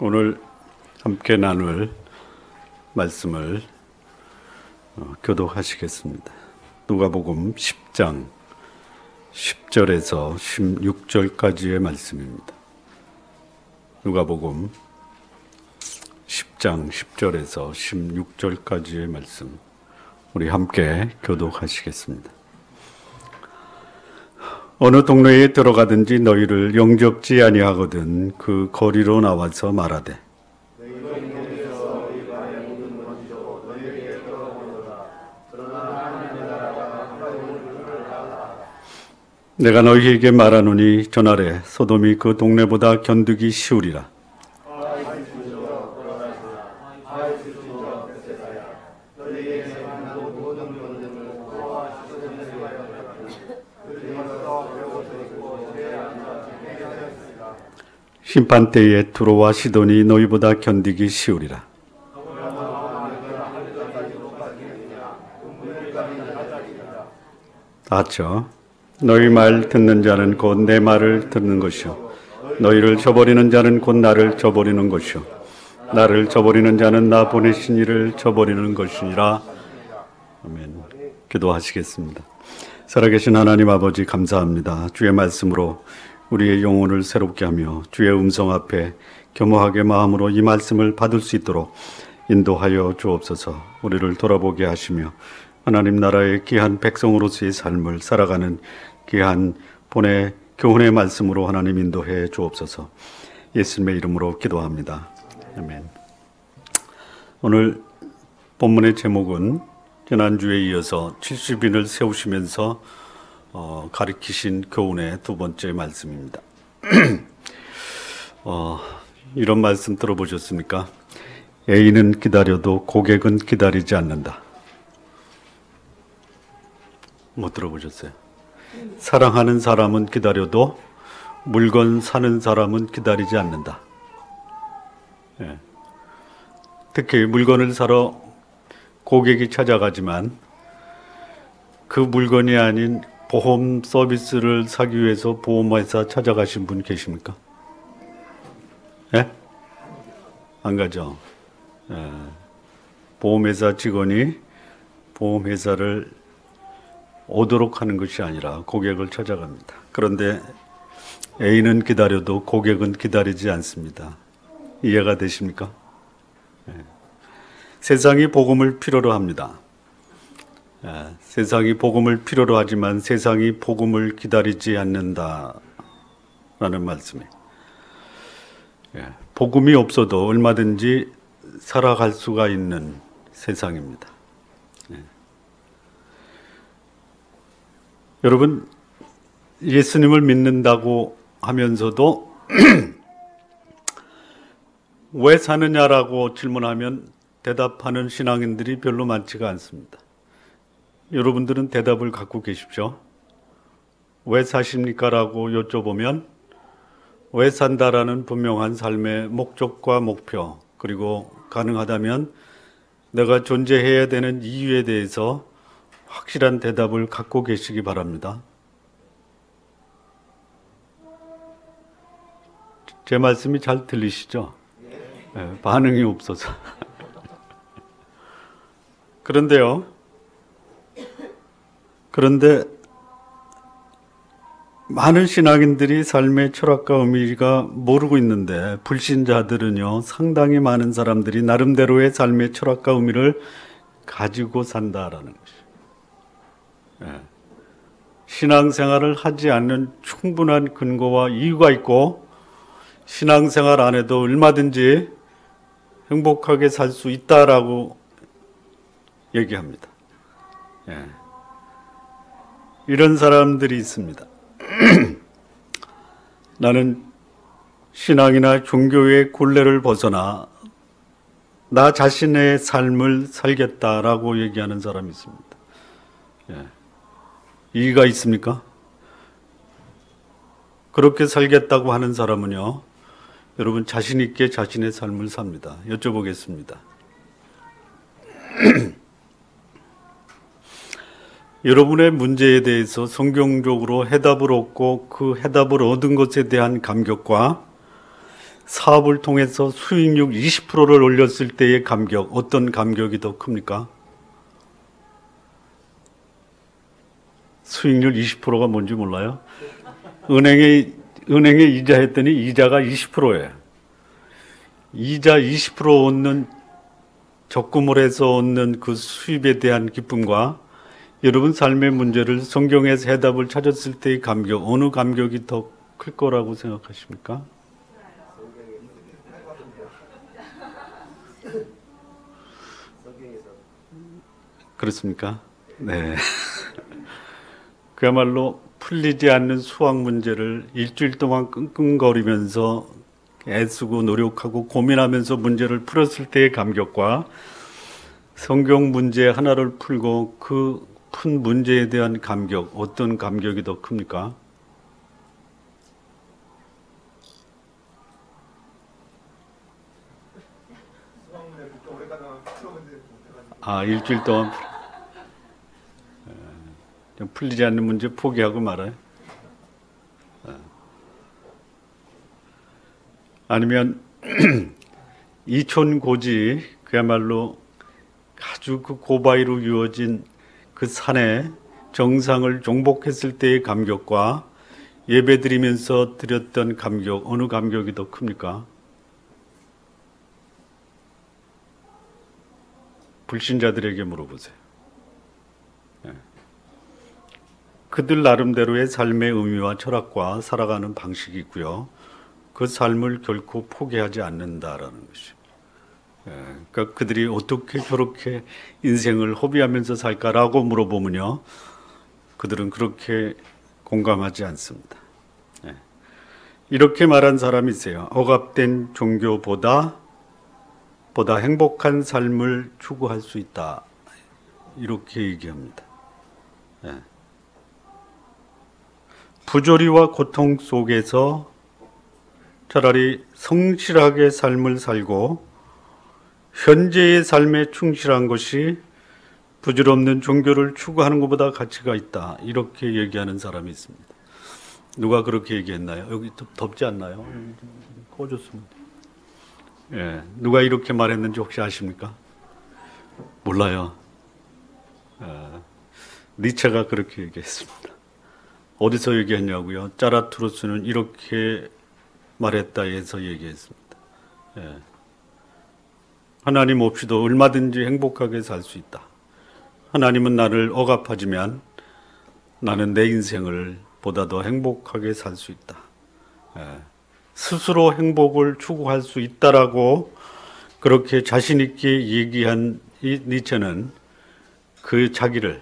오늘 함께 나눌 말씀을 교독하시겠습니다. 누가복음 10장 10절에서 16절까지의 말씀입니다. 누가복음 10장 10절에서 16절까지의 말씀, 우리 함께 교독하시겠습니다. 어느 동네에 들어가든지 너희를 영접지 아니하거든 그 거리로 나와서 말하되 내가 너희에게 말하노니 전날에 소돔이 그 동네보다 견디기 쉬우리라. 심판 때에 두로와 시돈이 너희보다 견디기 쉬우리라. 다쳐 너희 말 듣는 자는 곧 내 말을 듣는 것이요 너희를 저버리는 자는 곧 나를 저버리는 것이요 나를 저버리는 자는 나 보내신 이를 저버리는 것이니라. 아멘. 기도하시겠습니다. 살아계신 하나님 아버지, 감사합니다. 주의 말씀으로 우리의 영혼을 새롭게 하며 주의 음성 앞에 겸허하게 마음으로 이 말씀을 받을 수 있도록 인도하여 주옵소서. 우리를 돌아보게 하시며 하나님 나라의 귀한 백성으로서의 삶을 살아가는 귀한 본의 교훈의 말씀으로 하나님 인도해 주옵소서. 예수님의 이름으로 기도합니다. 아멘. 오늘 본문의 제목은 지난주에 이어서 70인을 세우시면서 가르치신 교훈의 두 번째 말씀입니다. 이런 말씀 들어보셨습니까? 애인은 기다려도 고객은 기다리지 않는다. 못 들어보셨어요? 사랑하는 사람은 기다려도 물건 사는 사람은 기다리지 않는다. 예. 특히 물건을 사러 고객이 찾아가지만 그 물건이 아닌 보험 서비스를 사기 위해서 보험회사 찾아가신 분 계십니까? 예? 안 가죠? 예. 보험회사 직원이 보험회사를 오도록 하는 것이 아니라 고객을 찾아갑니다. 그런데 애인은 기다려도 고객은 기다리지 않습니다. 이해가 되십니까? 예. 세상이 복음을 필요로 합니다. 세상이 복음을 필요로 하지만 세상이 복음을 기다리지 않는다라는 말씀이에요. 복음이 없어도 얼마든지 살아갈 수가 있는 세상입니다. 여러분, 예수님을 믿는다고 하면서도 왜 사느냐라고 질문하면 대답하는 신앙인들이 별로 많지가 않습니다. 여러분들은 대답을 갖고 계십시오. 왜 사십니까? 라고 여쭤보면 왜 산다라는 분명한 삶의 목적과 목표, 그리고 가능하다면 내가 존재해야 되는 이유에 대해서 확실한 대답을 갖고 계시기 바랍니다. 제 말씀이 잘 들리시죠? 네, 반응이 없어서. 그런데 많은 신앙인들이 삶의 철학과 의미가 모르고 있는데, 불신자들은요, 상당히 많은 사람들이 나름대로의 삶의 철학과 의미를 가지고 산다라는 것이에요. 신앙생활을 하지 않는 충분한 근거와 이유가 있고, 신앙생활 안에도 얼마든지 행복하게 살 수 있다라고 얘기합니다. 이런 사람들이 있습니다. 나는 신앙이나 종교의 굴레를 벗어나 나 자신의 삶을 살겠다라고 얘기하는 사람이 있습니다. 이의가 있습니까? 그렇게 살겠다고 하는 사람은요, 여러분 자신 있게 자신의 삶을 삽니다. 여쭤보겠습니다. 여러분의 문제에 대해서 성경적으로 해답을 얻고 그 해답을 얻은 것에 대한 감격과 사업을 통해서 수익률 20%를 올렸을 때의 감격, 어떤 감격이 더 큽니까? 수익률 20%가 뭔지 몰라요? 은행에 이자 했더니 이자가 20%예요. 이자 20% 얻는, 적금을 해서 얻는 그 수입에 대한 기쁨과 여러분 삶의 문제를 성경에서 해답을 찾았을 때의 감격, 어느 감격이 더 클 거라고 생각하십니까? 그렇습니까? 네. 그야말로 풀리지 않는 수학 문제를 일주일 동안 끙끙거리면서 애쓰고 노력하고 고민하면서 문제를 풀었을 때의 감격과 성경 문제 하나를 풀고 그 푼 문제에 대한 감격, 어떤 감격이 더 큽니까? 일주일 동안 풀리지 않는 문제 포기하고 말아요. 아니면 이촌고지, 그야말로 아주 그 고바위로 이루어진 그 산에 정상을 정복했을 때의 감격과 예배드리면서 드렸던 감격, 어느 감격이 더 큽니까? 불신자들에게 물어보세요. 그들 나름대로의 삶의 의미와 철학과 살아가는 방식이 있고요. 그 삶을 결코 포기하지 않는다라는 것이죠. 그러니까 그들이 어떻게 저렇게 인생을 허비하면서 살까라고 물어보면요, 그들은 그렇게 공감하지 않습니다. 이렇게 말한 사람이 있어요. 억압된 종교보다 행복한 삶을 추구할 수 있다. 이렇게 얘기합니다. 부조리와 고통 속에서 차라리 성실하게 삶을 살고 현재의 삶에 충실한 것이 부질없는 종교를 추구하는 것보다 가치가 있다. 이렇게 얘기하는 사람이 있습니다. 누가 그렇게 얘기했나요? 여기 덥지 않나요? 꺼졌습니다. 누가 이렇게 말했는지 혹시 아십니까? 몰라요. 니체가 그렇게 얘기했습니다. 어디서 얘기했냐고요? 짜라투르스는 이렇게 말했다 해서 얘기했습니다. 하나님 없이도 얼마든지 행복하게 살 수 있다. 하나님은 나를 억압하지만 나는 내 인생을 보다 더 행복하게 살 수 있다. 스스로 행복을 추구할 수 있다라고 그렇게 자신 있게 얘기한 이 니체는 그 자기를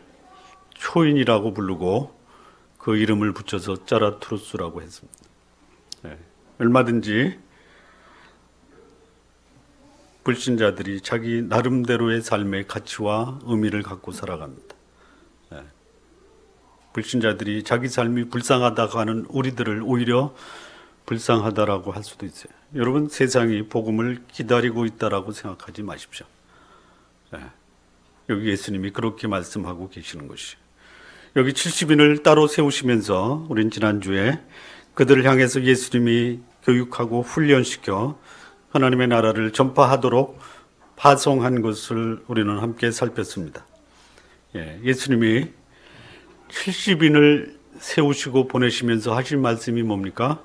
초인이라고 부르고 그 이름을 붙여서 짜라투르스라고 했습니다. 얼마든지 불신자들이 자기 나름대로의 삶의 가치와 의미를 갖고 살아갑니다. 불신자들이 자기 삶이 불쌍하다고 하는 우리들을 오히려 불쌍하다라고 할 수도 있어요. 여러분, 세상이 복음을 기다리고 있다라고 생각하지 마십시오. 여기 예수님이 그렇게 말씀하고 계시는 것이, 여기 70인을 따로 세우시면서 우린 지난주에 그들을 향해서 예수님이 교육하고 훈련시켜 하나님의 나라를 전파하도록 파송한 것을 우리는 함께 살폈습니다. 예수님이 70인을 세우시고 보내시면서 하신 말씀이 뭡니까?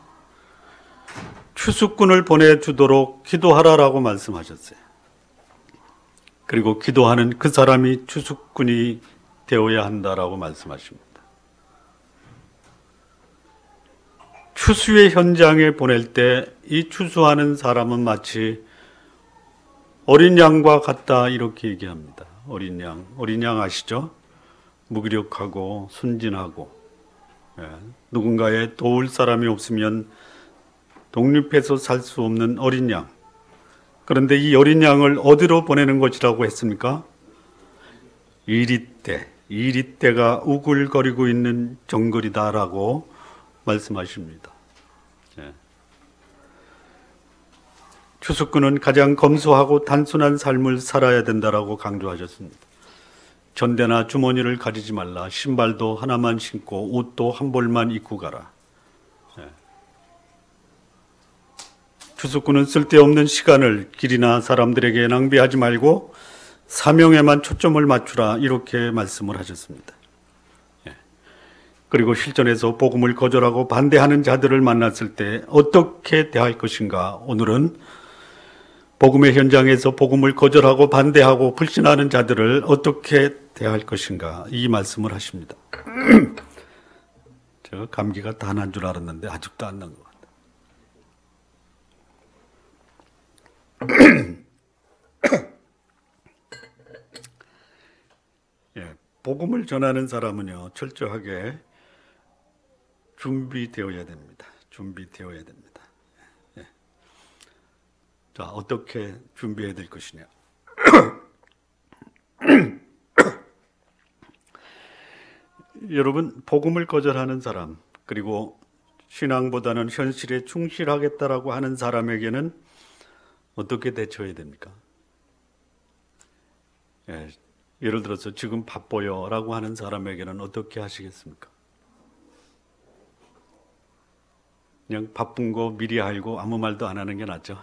추수꾼을 보내주도록 기도하라라고 말씀하셨어요. 그리고 기도하는 그 사람이 추수꾼이 되어야 한다라고 말씀하십니다. 추수의 현장에 보낼 때 이 추수하는 사람은 마치 어린 양과 같다, 이렇게 얘기합니다. 어린 양 아시죠? 무기력하고 순진하고, 누군가의 도울 사람이 없으면 독립해서 살 수 없는 어린 양. 그런데 이 어린 양을 어디로 보내는 것이라고 했습니까? 이리떼가 우글거리고 있는 정글이다라고 말씀하십니다. 추수꾼은 가장 검소하고 단순한 삶을 살아야 된다라고 강조하셨습니다. 전대나 주머니를 가지지 말라. 신발도 하나만 신고 옷도 한 벌만 입고 가라. 주석구는 쓸데없는 시간을 길이나 사람들에게 낭비하지 말고 사명에만 초점을 맞추라 이렇게 말씀을 하셨습니다. 그리고 실전에서 복음을 거절하고 반대하는 자들을 만났을 때 어떻게 대할 것인가. 오늘은 복음의 현장에서 복음을 거절하고 반대하고 불신하는 자들을 어떻게 대할 것인가 이 말씀을 하십니다. 제가 감기가 다 난 줄 알았는데 아직도 안 난 것 같아요. 복음을 전하는 사람은요 철저하게 준비되어야 됩니다. 준비되어야 됩니다. 자, 어떻게 준비해야 될 것이냐. 여러분, 복음을 거절하는 사람, 그리고 신앙보다는 현실에 충실하겠다라고 하는 사람에게는 어떻게 대처해야 됩니까? 예를 들어서 지금 바빠요 라고 하는 사람에게는 어떻게 하시겠습니까? 그냥 바쁜 거 미리 알고 아무 말도 안 하는 게 낫죠.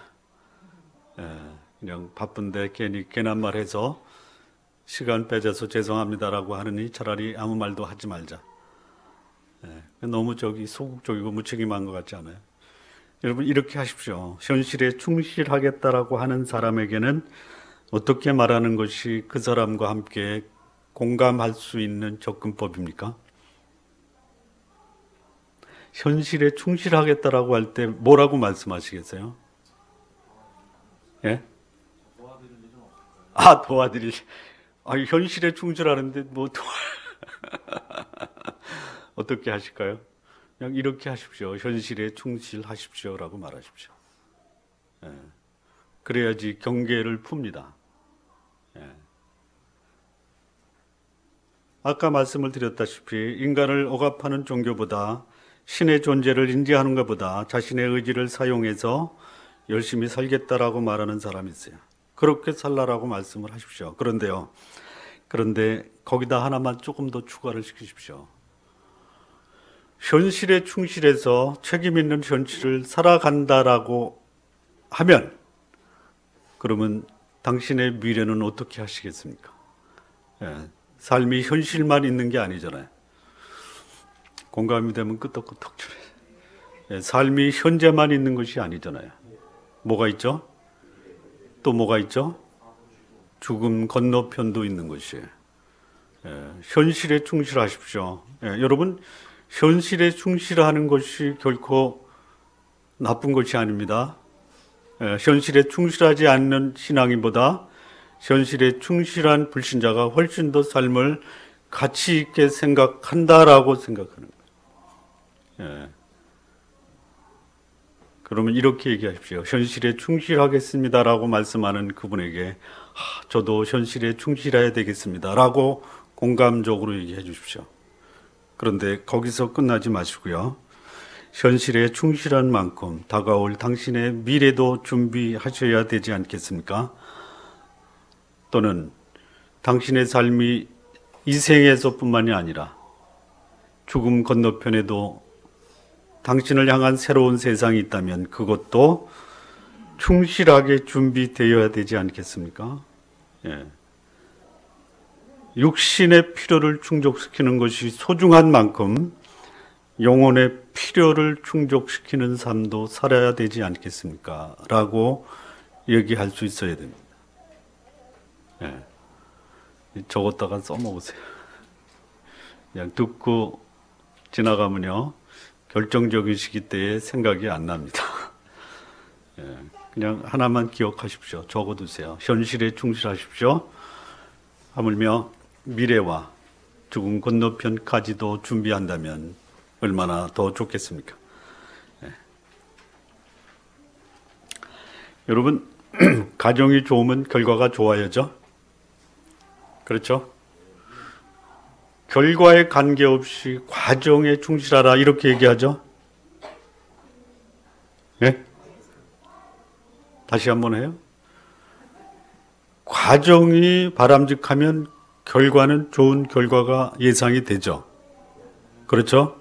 그냥 바쁜데 괜히 괜한 말 해서 시간 뺏어서 죄송합니다라고 하느니 차라리 아무 말도 하지 말자. 너무 소극적이고 무책임한 것 같지 않아요? 여러분 이렇게 하십시오. 현실에 충실하겠다라고 하는 사람에게는 어떻게 말하는 것이 그 사람과 함께 공감할 수 있는 접근법입니까? 현실에 충실하겠다라고 할 때 뭐라고 말씀하시겠어요? 예? 도와드릴. 현실에 충실하는데 뭐 어떻게 하실까요? 그냥 이렇게 하십시오. 현실에 충실하십시오라고 말하십시오. 그래야지 경계를 풉니다. 아까 말씀을 드렸다시피 인간을 억압하는 종교보다 신의 존재를 인지하는 것보다 자신의 의지를 사용해서 열심히 살겠다라고 말하는 사람이 있어요. 그렇게 살라라고 말씀을 하십시오. 그런데 거기다 하나만 조금 더 추가를 시키십시오. 현실에 충실해서 책임 있는 현실을 살아간다라고 하면 그러면 당신의 미래는 어떻게 하시겠습니까? 삶이 현실만 있는 게 아니잖아요. 공감이 되면 끄떡끄떡 주네. 삶이 현재만 있는 것이 아니잖아요. 뭐가 있죠? 또 뭐가 있죠? 죽음 건너편도 있는 것이에요. 현실에 충실하십시오. 여러분, 현실에 충실하는 것이 결코 나쁜 것이 아닙니다. 현실에 충실하지 않는 신앙인보다 현실에 충실한 불신자가 훨씬 더 삶을 가치 있게 생각한다라고 생각하는 거예요. 그러면 이렇게 얘기하십시오. 현실에 충실하겠습니다라고 말씀하는 그분에게 저도 현실에 충실해야 되겠습니다라고 공감적으로 얘기해 주십시오. 그런데 거기서 끝나지 마시고요. 현실에 충실한 만큼 다가올 당신의 미래도 준비하셔야 되지 않겠습니까? 또는 당신의 삶이 이 생에서뿐만이 아니라 죽음 건너편에도 당신을 향한 새로운 세상이 있다면 그것도 충실하게 준비되어야 되지 않겠습니까? 육신의 필요를 충족시키는 것이 소중한 만큼 영혼의 필요를 충족시키는 삶도 살아야 되지 않겠습니까? 라고 얘기할 수 있어야 됩니다. 적었다가 써먹으세요. 그냥 듣고 지나가면요 결정적인 시기 때에 생각이 안 납니다. 그냥 하나만 기억하십시오. 적어두세요. 현실에 충실하십시오. 하물며 미래와 죽음 건너편까지도 준비한다면 얼마나 더 좋겠습니까? 여러분, 가정이 좋으면 결과가 좋아야죠. 그렇죠? 결과에 관계없이 과정에 충실하라 이렇게 얘기하죠. 다시 한번 해요. 과정이 바람직하면 결과는 좋은 결과가 예상이 되죠. 그렇죠?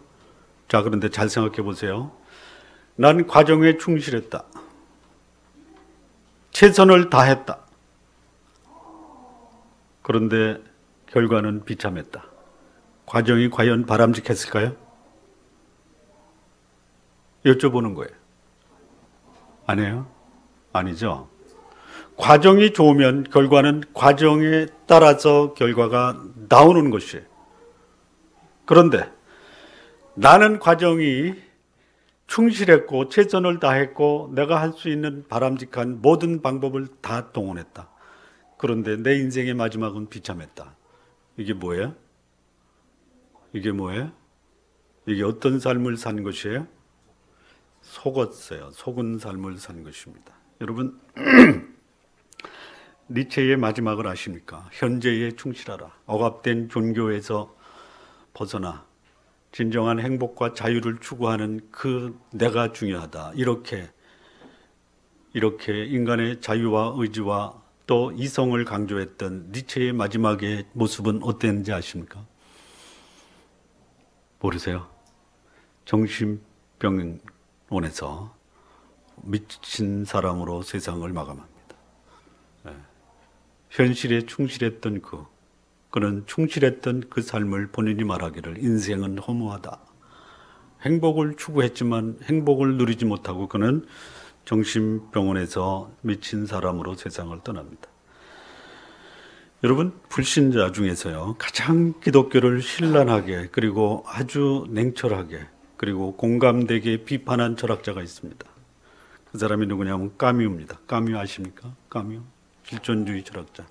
자, 그런데 잘 생각해 보세요. 난 과정에 충실했다. 최선을 다했다. 그런데 결과는 비참했다. 과정이 과연 바람직했을까요? 여쭤보는 거예요. 아니에요? 아니죠. 과정이 좋으면 결과는 과정에 따라서 결과가 나오는 것이에요. 그런데 나는 과정이 충실했고 최선을 다했고 내가 할 수 있는 바람직한 모든 방법을 다 동원했다. 그런데 내 인생의 마지막은 비참했다. 이게 뭐예요? 이게 뭐예요? 이게 어떤 삶을 산 것이에요? 속았어요. 속은 삶을 산 것입니다. 여러분, 니체의 마지막을 아십니까? 현재에 충실하라. 억압된 종교에서 벗어나 진정한 행복과 자유를 추구하는 그 내가 중요하다. 이렇게 인간의 자유와 의지와 또 이성을 강조했던 니체의 마지막의 모습은 어땠는지 아십니까? 모르세요? 정신병원에서 미친 사람으로 세상을 마감합니다. 현실에 충실했던 그는 충실했던 그 삶을 본인이 말하기를 인생은 허무하다. 행복을 추구했지만 행복을 누리지 못하고 그는 정신병원에서 미친 사람으로 세상을 떠납니다. 여러분, 불신자 중에서요, 가장 기독교를 신랄하게 그리고 아주 냉철하게 그리고 공감되게 비판한 철학자가 있습니다. 그 사람이 누구냐면 까뮤입니다. 까뮤 아십니까? 까뮤, 실존주의 철학자.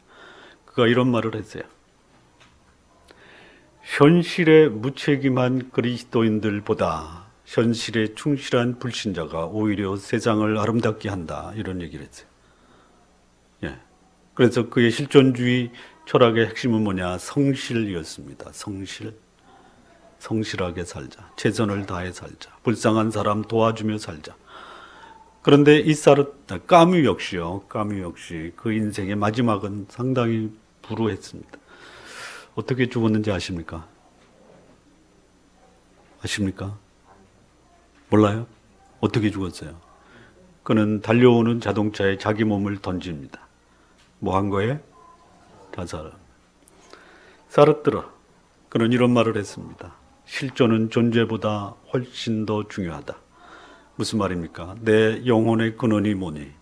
그가 이런 말을 했어요. 현실에 무책임한 그리스도인들보다 현실에 충실한 불신자가 오히려 세상을 아름답게 한다. 이런 얘기를 했어요. 예. 그래서 그의 실존주의 철학의 핵심은 뭐냐? 성실이었습니다. 성실하게 살자. 최선을 다해 살자. 불쌍한 사람 도와주며 살자. 그런데 이 까뮤 역시 그 인생의 마지막은 상당히 불우했습니다. 어떻게 죽었는지 아십니까? 아십니까? 몰라요? 어떻게 죽었어요? 그는 달려오는 자동차에 자기 몸을 던집니다. 뭐 한 거예요? 자살. 사르트르, 그는 이런 말을 했습니다. 실존은 존재보다 훨씬 더 중요하다. 무슨 말입니까? 내 영혼의 근원이 뭐니?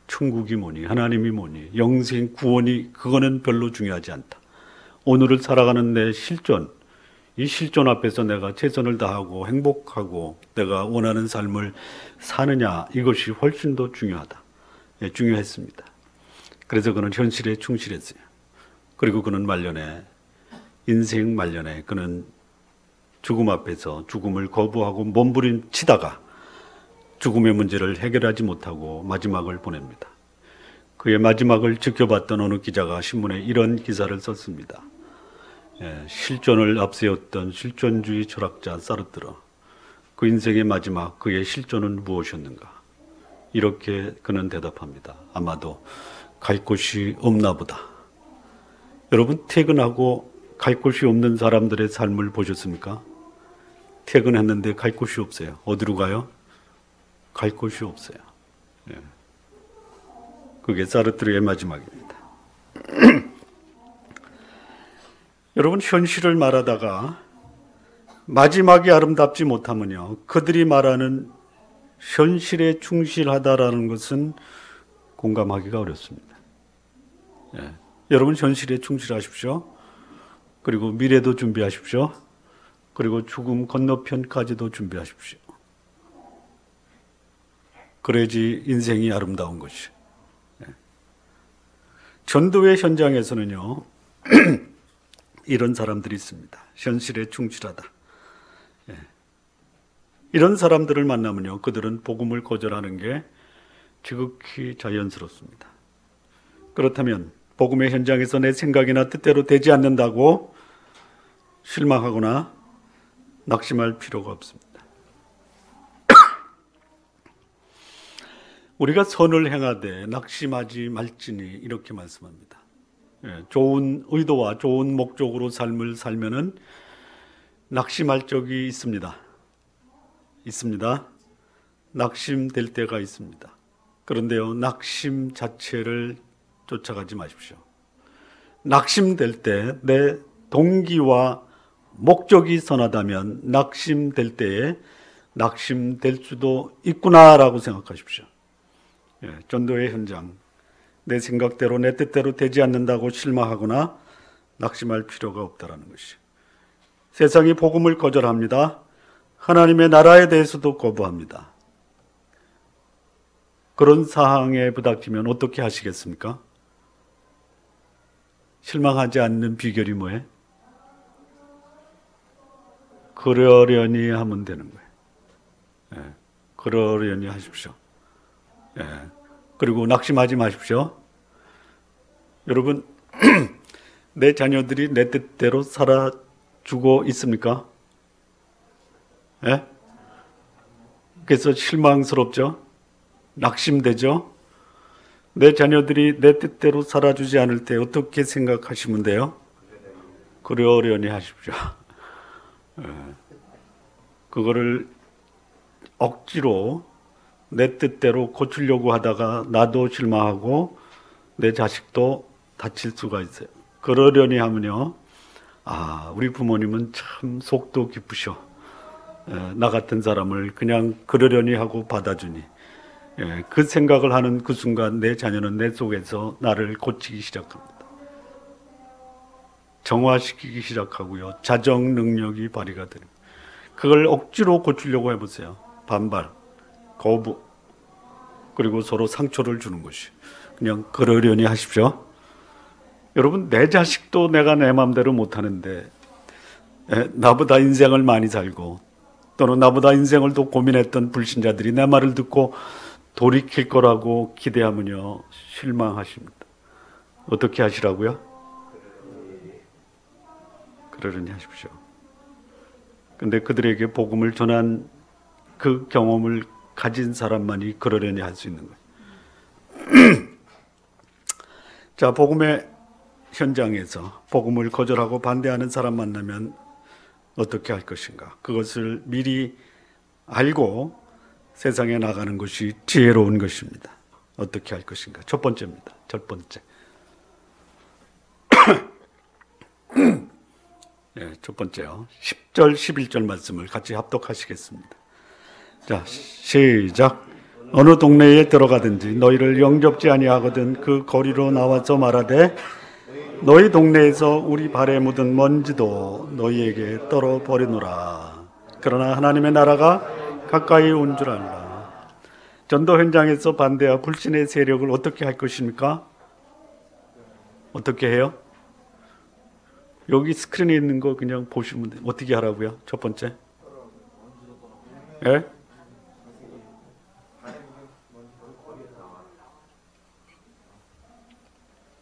천국이 뭐니? 하나님이 뭐니? 영생, 구원이 그거는 별로 중요하지 않다. 오늘을 살아가는 내 실존, 이 실존 앞에서 내가 최선을 다하고 행복하고 내가 원하는 삶을 사느냐, 이것이 훨씬 더 중요하다. 예, 중요했습니다. 그래서 그는 현실에 충실했어요. 그리고 그는 인생 말년에 그는 죽음 앞에서 죽음을 거부하고 몸부림치다가 죽음의 문제를 해결하지 못하고 마지막을 보냅니다. 그의 마지막을 지켜봤던 어느 기자가 신문에 이런 기사를 썼습니다. 실존을 앞세웠던 실존주의 철학자 사르트르, 그 인생의 마지막 그의 실존은 무엇이었는가? 이렇게 그는 대답합니다. 아마도 갈 곳이 없나 보다. 여러분, 퇴근하고 갈 곳이 없는 사람들의 삶을 보셨습니까? 퇴근했는데 갈 곳이 없어요. 어디로 가요? 갈 곳이 없어요. 그게 사르트르의 마지막입니다. 여러분, 현실을 말하다가 마지막이 아름답지 못하면요, 그들이 말하는 현실에 충실하다라는 것은 공감하기가 어렵습니다. 여러분, 현실에 충실하십시오. 그리고 미래도 준비하십시오. 그리고 죽음 건너편까지도 준비하십시오. 그래야지 인생이 아름다운 것이죠. 전도의 현장에서는요, 이런 사람들이 있습니다. 현실에 충실하다. 이런 사람들을 만나면요, 그들은 복음을 거절하는 게 지극히 자연스럽습니다. 그렇다면 복음의 현장에서 내 생각이나 뜻대로 되지 않는다고 실망하거나 낙심할 필요가 없습니다. 우리가 선을 행하되 낙심하지 말지니 이렇게 말씀합니다. 좋은 의도와 좋은 목적으로 삶을 살면은 낙심할 적이 있습니다. 낙심될 때가 있습니다. 그런데요, 낙심 자체를 쫓아가지 마십시오. 낙심될 때 내 동기와 목적이 선하다면 낙심될 때에 낙심될 수도 있구나라고 생각하십시오. 전도의 현장, 내 생각대로 내 뜻대로 되지 않는다고 실망하거나 낙심할 필요가 없다라는 것이. 세상이 복음을 거절합니다. 하나님의 나라에 대해서도 거부합니다. 그런 상황에 부닥치면 어떻게 하시겠습니까? 실망하지 않는 비결이 뭐예요? 그러려니 하면 되는 거예요. 그러려니 하십시오. 그리고 낙심하지 마십시오. 여러분, 내 자녀들이 내 뜻대로 살아주고 있습니까? 그래서 실망스럽죠? 낙심되죠? 내 자녀들이 내 뜻대로 살아주지 않을 때 어떻게 생각하시면 돼요? 그러려니 하십시오. 그거를 억지로 내 뜻대로 고치려고 하다가 나도 실망하고 내 자식도 다칠 수가 있어요. 그러려니 하면요, 우리 부모님은 참 속도 깊으셔. 나 같은 사람을 그냥 그러려니 하고 받아주니. 그 생각을 하는 그 순간 내 자녀는 내 속에서 나를 고치기 시작합니다. 정화시키기 시작하고요, 자정 능력이 발휘가 됩니다. 그걸 억지로 고치려고 해보세요. 반발, 거부, 그리고 서로 상처를 주는 것이. 그냥 그러려니 하십시오. 여러분, 내 자식도 내가 내 마음대로 못하는데 나보다 인생을 많이 살고 또는 나보다 인생을 더 고민했던 불신자들이 내 말을 듣고 돌이킬 거라고 기대하면요, 실망하십니다. 어떻게 하시라고요? 그러려니 하십시오. 근데 그들에게 복음을 전한 그 경험을 가진 사람만이 그러려니 할 수 있는 거예요. 자, 복음의 현장에서 복음을 거절하고 반대하는 사람 만나면 어떻게 할 것인가? 그것을 미리 알고 세상에 나가는 것이 지혜로운 것입니다. 어떻게 할 것인가? 첫 번째입니다. 첫 번째. 첫 번째요. 10절, 11절 말씀을 같이 합독하시겠습니다. 자, 시작. 어느 동네에 들어가든지 너희를 영접지 아니하거든 그 거리로 나와서 말하되 너희 동네에서 우리 발에 묻은 먼지도 너희에게 떨어 버리노라. 그러나 하나님의 나라가 가까이 온 줄 알라. 전도 현장에서 반대와 불신의 세력을 어떻게 할 것입니까? 어떻게 해요? 여기 스크린에 있는 거 그냥 보시면 돼요. 어떻게 하라고요? 첫 번째.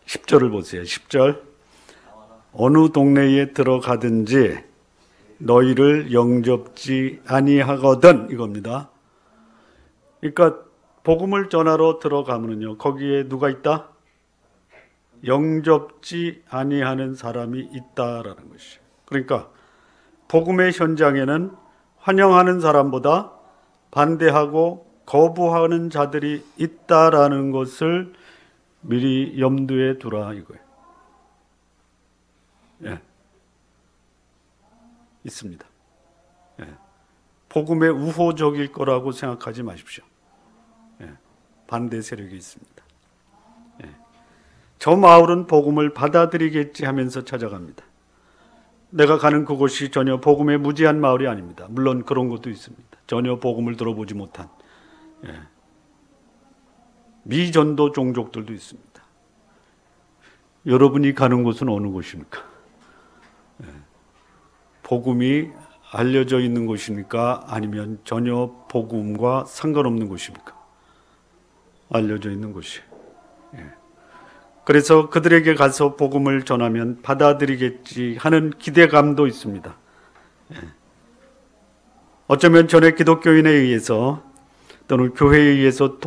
10절을 보세요. 10절. 어느 동네에 들어가든지 너희를 영접지 아니하거든, 이겁니다. 그러니까 복음을 전하러 들어가면요, 거기에 누가 있다? 영접지 아니하는 사람이 있다라는 것이에요. 그러니까 복음의 현장에는 환영하는 사람보다 반대하고 거부하는 자들이 있다라는 것을 미리 염두에 두라 이거예요. 있습니다. 복음에 우호적일 거라고 생각하지 마십시오. 반대 세력이 있습니다. 저 마을은 복음을 받아들이겠지 하면서 찾아갑니다. 내가 가는 그곳이 전혀 복음에 무지한 마을이 아닙니다. 물론 그런 것도 있습니다. 전혀 복음을 들어보지 못한 미전도 종족들도 있습니다. 여러분이 가는 곳은 어느 곳입니까? 복음이 알려져 있는 곳입니까? 아니면 전혀 복음과 상관없는 곳입니까? 알려져 있는 곳이. 그래서 그들에게 가서 복음을 전하면 받아들이겠지 하는 기대감도 있습니다. 어쩌면 전에 기독교인에 의해서 또는 교회에 의해서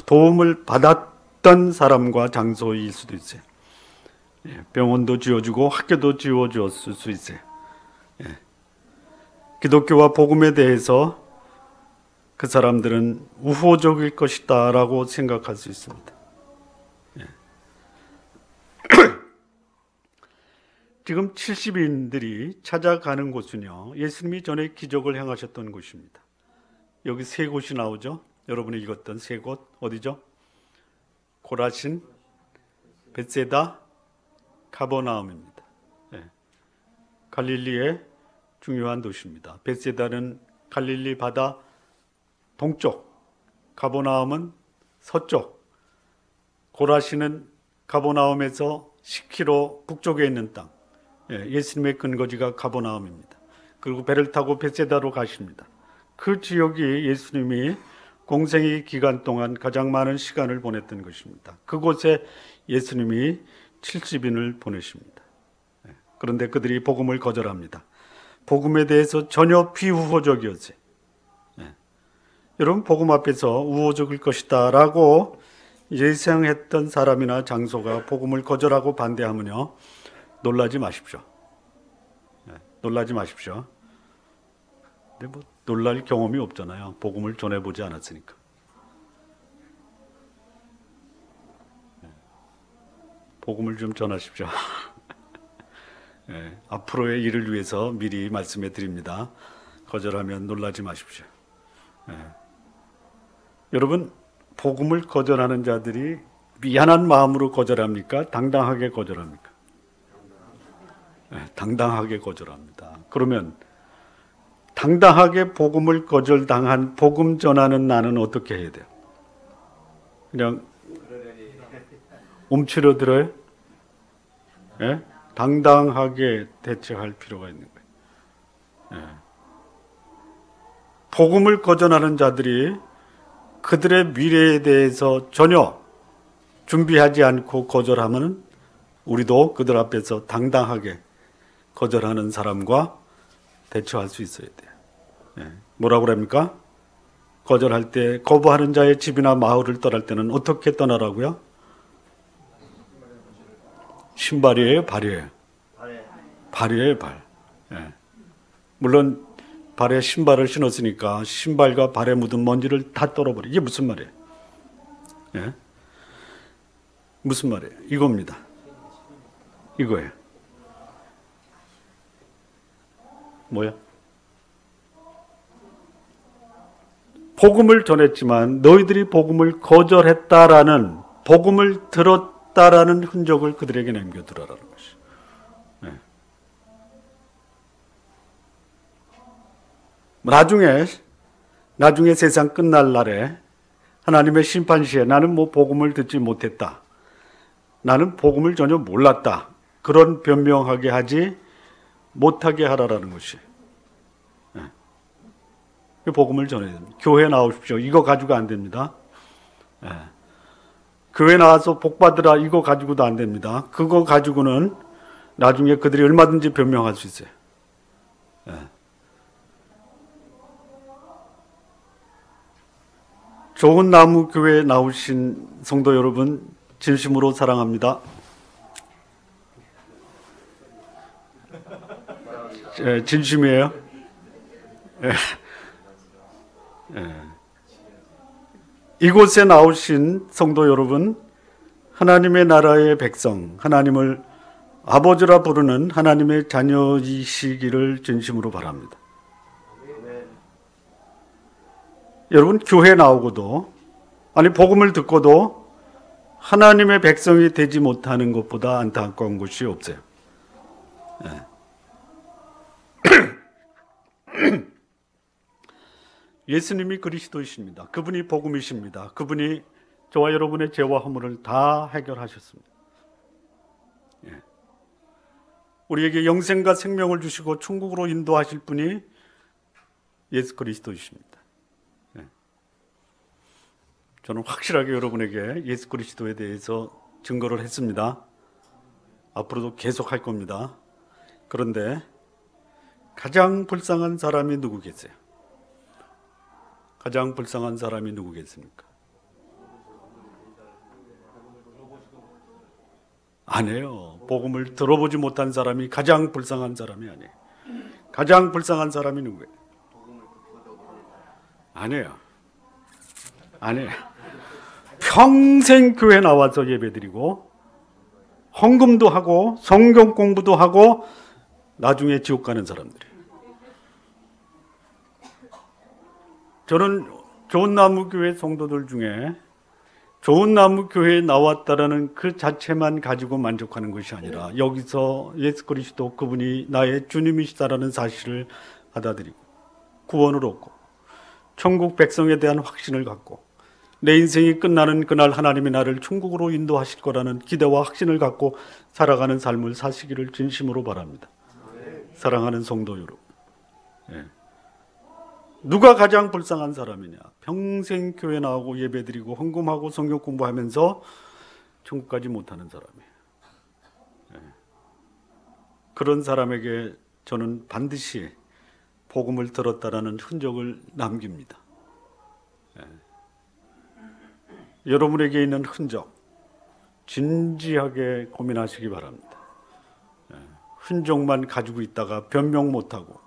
도움을 받았던 사람과 장소일 수도 있어요. 병원도 지어주고 학교도 지어주었을 수 있어요. 기독교와 복음에 대해서 그 사람들은 우호적일 것이다 라고 생각할 수 있습니다. 지금 70인들이 찾아가는 곳은요, 예수님이 전에 기적을 행하셨던 곳입니다. 여기 세 곳이 나오죠. 여러분이 읽었던 세 곳 어디죠? 고라신, 벳세다, 가버나움입니다. 갈릴리의 중요한 도시입니다. 벳세다는 갈릴리 바다 동쪽, 가버나움은 서쪽, 고라신은 가버나움에서 10km 북쪽에 있는 땅, 예수님의 근거지가 가버나움입니다. 그리고 배를 타고 벳세다로 가십니다. 그 지역이 예수님이 공생의 기간 동안 가장 많은 시간을 보냈던 것입니다. 그곳에 예수님이 70인을 보내십니다. 그런데 그들이 복음을 거절합니다. 복음에 대해서 전혀 비우호적이었어요. 여러분, 복음 앞에서 우호적일 것이다 라고 예상했던 사람이나 장소가 복음을 거절하고 반대하면요, 놀라지 마십시오. 놀라지 마십시오. 근데 뭐 놀랄 경험이 없잖아요. 복음을 전해보지 않았으니까. 복음을 좀 전하십시오. 앞으로의 일을 위해서 미리 말씀해 드립니다. 거절하면 놀라지 마십시오. 여러분, 복음을 거절하는 자들이 미안한 마음으로 거절합니까? 당당하게 거절합니까? 당당하게 거절합니다. 그러면 당당하게 복음을 거절당한 복음 전하는 나는 어떻게 해야 돼요? 그냥 움츠러들어요? 당당하게 대처할 필요가 있는 거예요. 복음을 거절하는 자들이 그들의 미래에 대해서 전혀 준비하지 않고 거절하면 우리도 그들 앞에서 당당하게 거절하는 사람과 대처할 수 있어야 돼요. 뭐라고 그럽니까? 거절할 때 거부하는 자의 집이나 마을을 떠날 때는 어떻게 떠나라고요? 신발이에요? 발이에요? 발이에요, 발. 물론 발에 신발을 신었으니까 신발과 발에 묻은 먼지를 다 떨어버려. 이게 무슨 말이에요? 무슨 말이에요? 이겁니다. 이거예요. 뭐야? 복음을 전했지만 너희들이 복음을 거절했다라는, 복음을 들었다라는 흔적을 그들에게 남겨두라라는 것이에요. 나중에 세상 끝날 날에 하나님의 심판시에 나는 뭐 복음을 듣지 못했다, 나는 복음을 전혀 몰랐다, 그런 변명하게 하지 못하게 하라라는 것이. 복음을 전해야 됩니다. 교회 나오십시오. 이거 가지고 안 됩니다. 교회 나와서 복 받으라, 이거 가지고도 안 됩니다. 그거 가지고는 나중에 그들이 얼마든지 변명할 수 있어요. 좋은 나무 교회에 나오신 성도 여러분, 진심으로 사랑합니다. 진심이에요. 이곳에 나오신 성도 여러분, 하나님의 나라의 백성, 하나님을 아버지라 부르는 하나님의 자녀이시기를 진심으로 바랍니다. 여러분, 교회 나오고도, 아니 복음을 듣고도 하나님의 백성이 되지 못하는 것보다 안타까운 것이 없어요. 예수님이 그리스도이십니다. 그분이 복음이십니다. 그분이 저와 여러분의 죄와 허물을 다 해결하셨습니다. 우리에게 영생과 생명을 주시고 천국으로 인도하실 분이 예수 그리스도이십니다. 저는 확실하게 여러분에게 예수 그리스도에 대해서 증거를 했습니다. 앞으로도 계속 할 겁니다. 그런데 가장 불쌍한 사람이 누구 계세요? 가장 불쌍한 사람이 누구겠습니까? 아니에요. 복음을 들어보지 못한 사람이 가장 불쌍한 사람이 아니에요. 가장 불쌍한 사람이 누구예요? 아니에요. 아니, 평생 교회 나와서 예배드리고 헌금도 하고 성경 공부도 하고 나중에 지옥 가는 사람들이에요. 저는 좋은 나무 교회 성도들 중에 좋은 나무 교회에 나왔다라는 그 자체만 가지고 만족하는 것이 아니라 여기서 예수 그리스도 그분이 나의 주님이시다라는 사실을 받아들이고 구원을 얻고 천국 백성에 대한 확신을 갖고 내 인생이 끝나는 그날 하나님이 나를 천국으로 인도하실 거라는 기대와 확신을 갖고 살아가는 삶을 사시기를 진심으로 바랍니다. 사랑하는 성도 여러분, 누가 가장 불쌍한 사람이냐? 평생 교회 나오고 예배드리고 헌금하고 성경 공부하면서 천국 가지 못하는 사람이에요. 그런 사람에게 저는 반드시 복음을 들었다라는 흔적을 남깁니다. 여러분에게 있는 흔적 진지하게 고민하시기 바랍니다. 흔적만 가지고 있다가 변명 못하고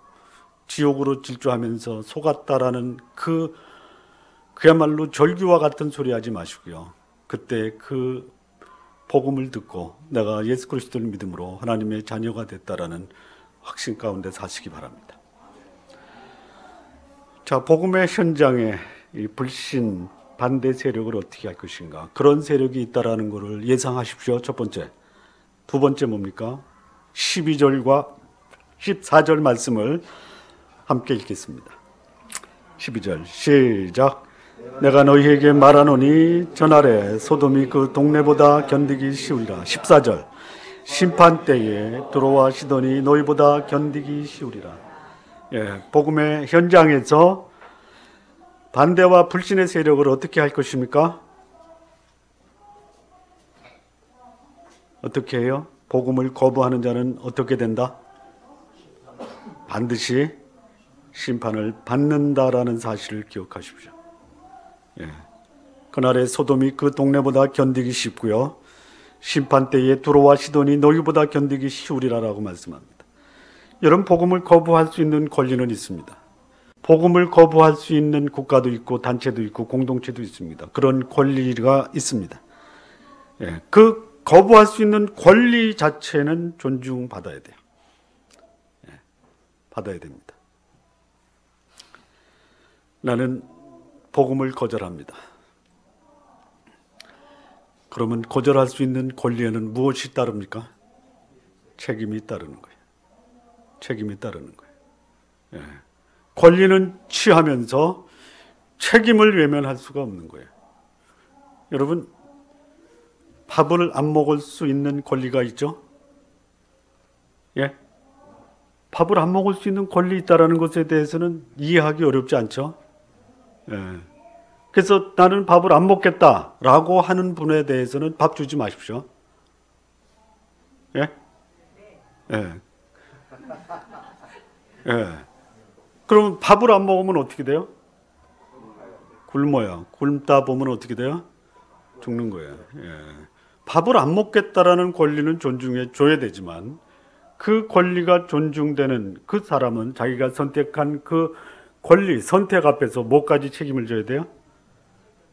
지옥으로 질주하면서 속았다라는 그야말로 절규와 같은 소리 하지 마시고요. 그때 그 복음을 듣고 내가 예수 그리스도를 믿음으로 하나님의 자녀가 됐다라는 확신 가운데 사시기 바랍니다. 자, 복음의 현장에 이 불신 반대 세력을 어떻게 할 것인가? 그런 세력이 있다라는 것을 예상하십시오. 첫 번째. 두 번째 뭡니까? 12절과 14절 말씀을 함께 읽겠습니다. 12절 시작. 내가 너희에게 말하노니 전날에 소돔이 그 동네보다 견디기 쉬우리라. 14절 심판 때에 두로와 시돈이 너희보다 견디기 쉬우리라. 복음의 현장에서 반대와 불신의 세력을 어떻게 할 것입니까? 어떻게 해요? 복음을 거부하는 자는 어떻게 된다? 반드시 심판을 받는다라는 사실을 기억하십시오. 그날의 소돔이 그 동네보다 견디기 쉽고요. 심판 때에 두로와 시돈이 너희보다 견디기 쉬우리라라고 말씀합니다. 여러분, 복음을 거부할 수 있는 권리는 있습니다. 복음을 거부할 수 있는 국가도 있고 단체도 있고 공동체도 있습니다. 그런 권리가 있습니다. 그 거부할 수 있는 권리 자체는 존중받아야 돼요. 받아야 됩니다. 나는 복음을 거절합니다. 그러면 거절할 수 있는 권리에는 무엇이 따릅니까? 책임이 따르는 거예요. 책임이 따르는 거예요. 권리는 취하면서 책임을 외면할 수가 없는 거예요. 여러분, 밥을 안 먹을 수 있는 권리가 있죠? 밥을 안 먹을 수 있는 권리 있다는 것에 대해서는 이해하기 어렵지 않죠? 그래서 나는 밥을 안 먹겠다라고 하는 분에 대해서는 밥 주지 마십시오. 그러면 밥을 안 먹으면 어떻게 돼요? 굶어요. 굶다 보면 어떻게 돼요? 죽는 거예요. 밥을 안 먹겠다라는 권리는 존중해 줘야 되지만 그 권리가 존중되는 그 사람은 자기가 선택한 그 권리, 선택 앞에서 뭐까지 책임을 져야 돼요?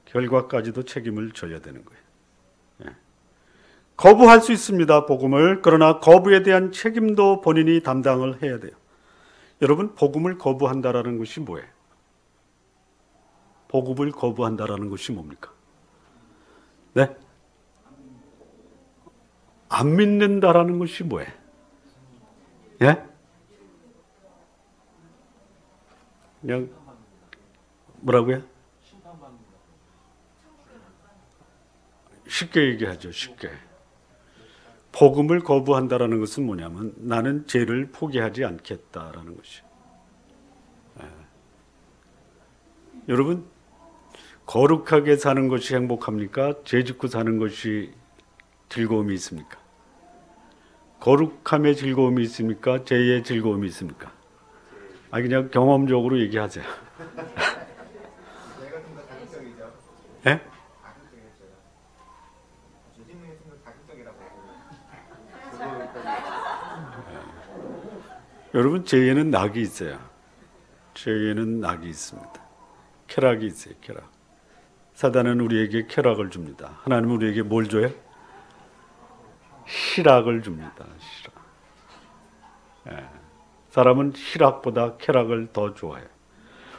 결과까지도 책임을 져야 되는 거예요. 거부할 수 있습니다, 복음을. 그러나 거부에 대한 책임도 본인이 담당을 해야 돼요. 여러분, 복음을 거부한다라는 것이 뭐예요? 복음을 거부한다라는 것이 뭡니까? 네? 안 믿는다라는 것이 뭐예요? 그냥 뭐라고요? 쉽게 얘기하죠. 쉽게. 복음을 거부한다라는 것은 뭐냐면 나는 죄를 포기하지 않겠다라는 것이에요. 여러분, 거룩하게 사는 것이 행복합니까? 죄 짓고 사는 것이 즐거움이 있습니까? 거룩함의 즐거움이 있습니까? 죄의 즐거움이 있습니까? 그냥 경험적으로 얘기하세요. 예? 여러분, 죄에는 낙이 있어요. 죄에는 낙이 있습니다. 쾌락이 있어요. 쾌락. 사단은 우리에게 쾌락을 줍니다. 하나님은 우리에게 뭘 줘요? 희락을 줍니다. 희락. 예. 사람은 희락보다 쾌락을 더 좋아해요.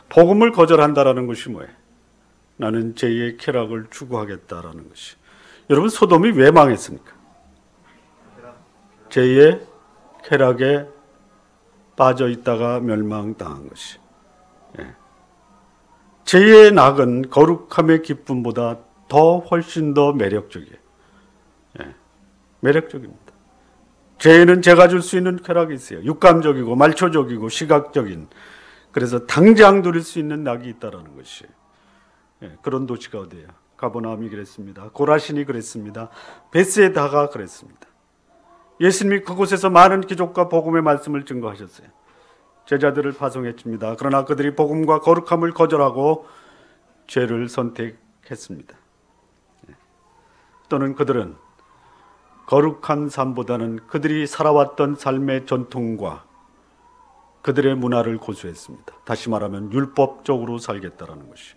복음을 거절한다라는 것이 뭐예요? 나는 제2의 쾌락을 추구하겠다라는 것이. 여러분, 소돔이 왜 망했습니까? 제2의 쾌락에 빠져 있다가 멸망당한 것이. 예. 제2의 낙은 거룩함의 기쁨보다 더 훨씬 더 매력적이에요. 예. 매력적입니다. 죄는 제가 줄 수 있는 쾌락이 있어요. 육감적이고 말초적이고 시각적인, 그래서 당장 누릴 수 있는 낙이 있다는 것이. 예, 그런 도시가 어디예요? 가버나움이 그랬습니다. 고라신이 그랬습니다. 베스에다가 그랬습니다. 예수님이 그곳에서 많은 기적과 복음의 말씀을 증거하셨어요. 제자들을 파송했습니다. 그러나 그들이 복음과 거룩함을 거절하고 죄를 선택했습니다. 예. 또는 그들은 거룩한 삶보다는 그들이 살아왔던 삶의 전통과 그들의 문화를 고수했습니다. 다시 말하면 율법적으로 살겠다라는 것이.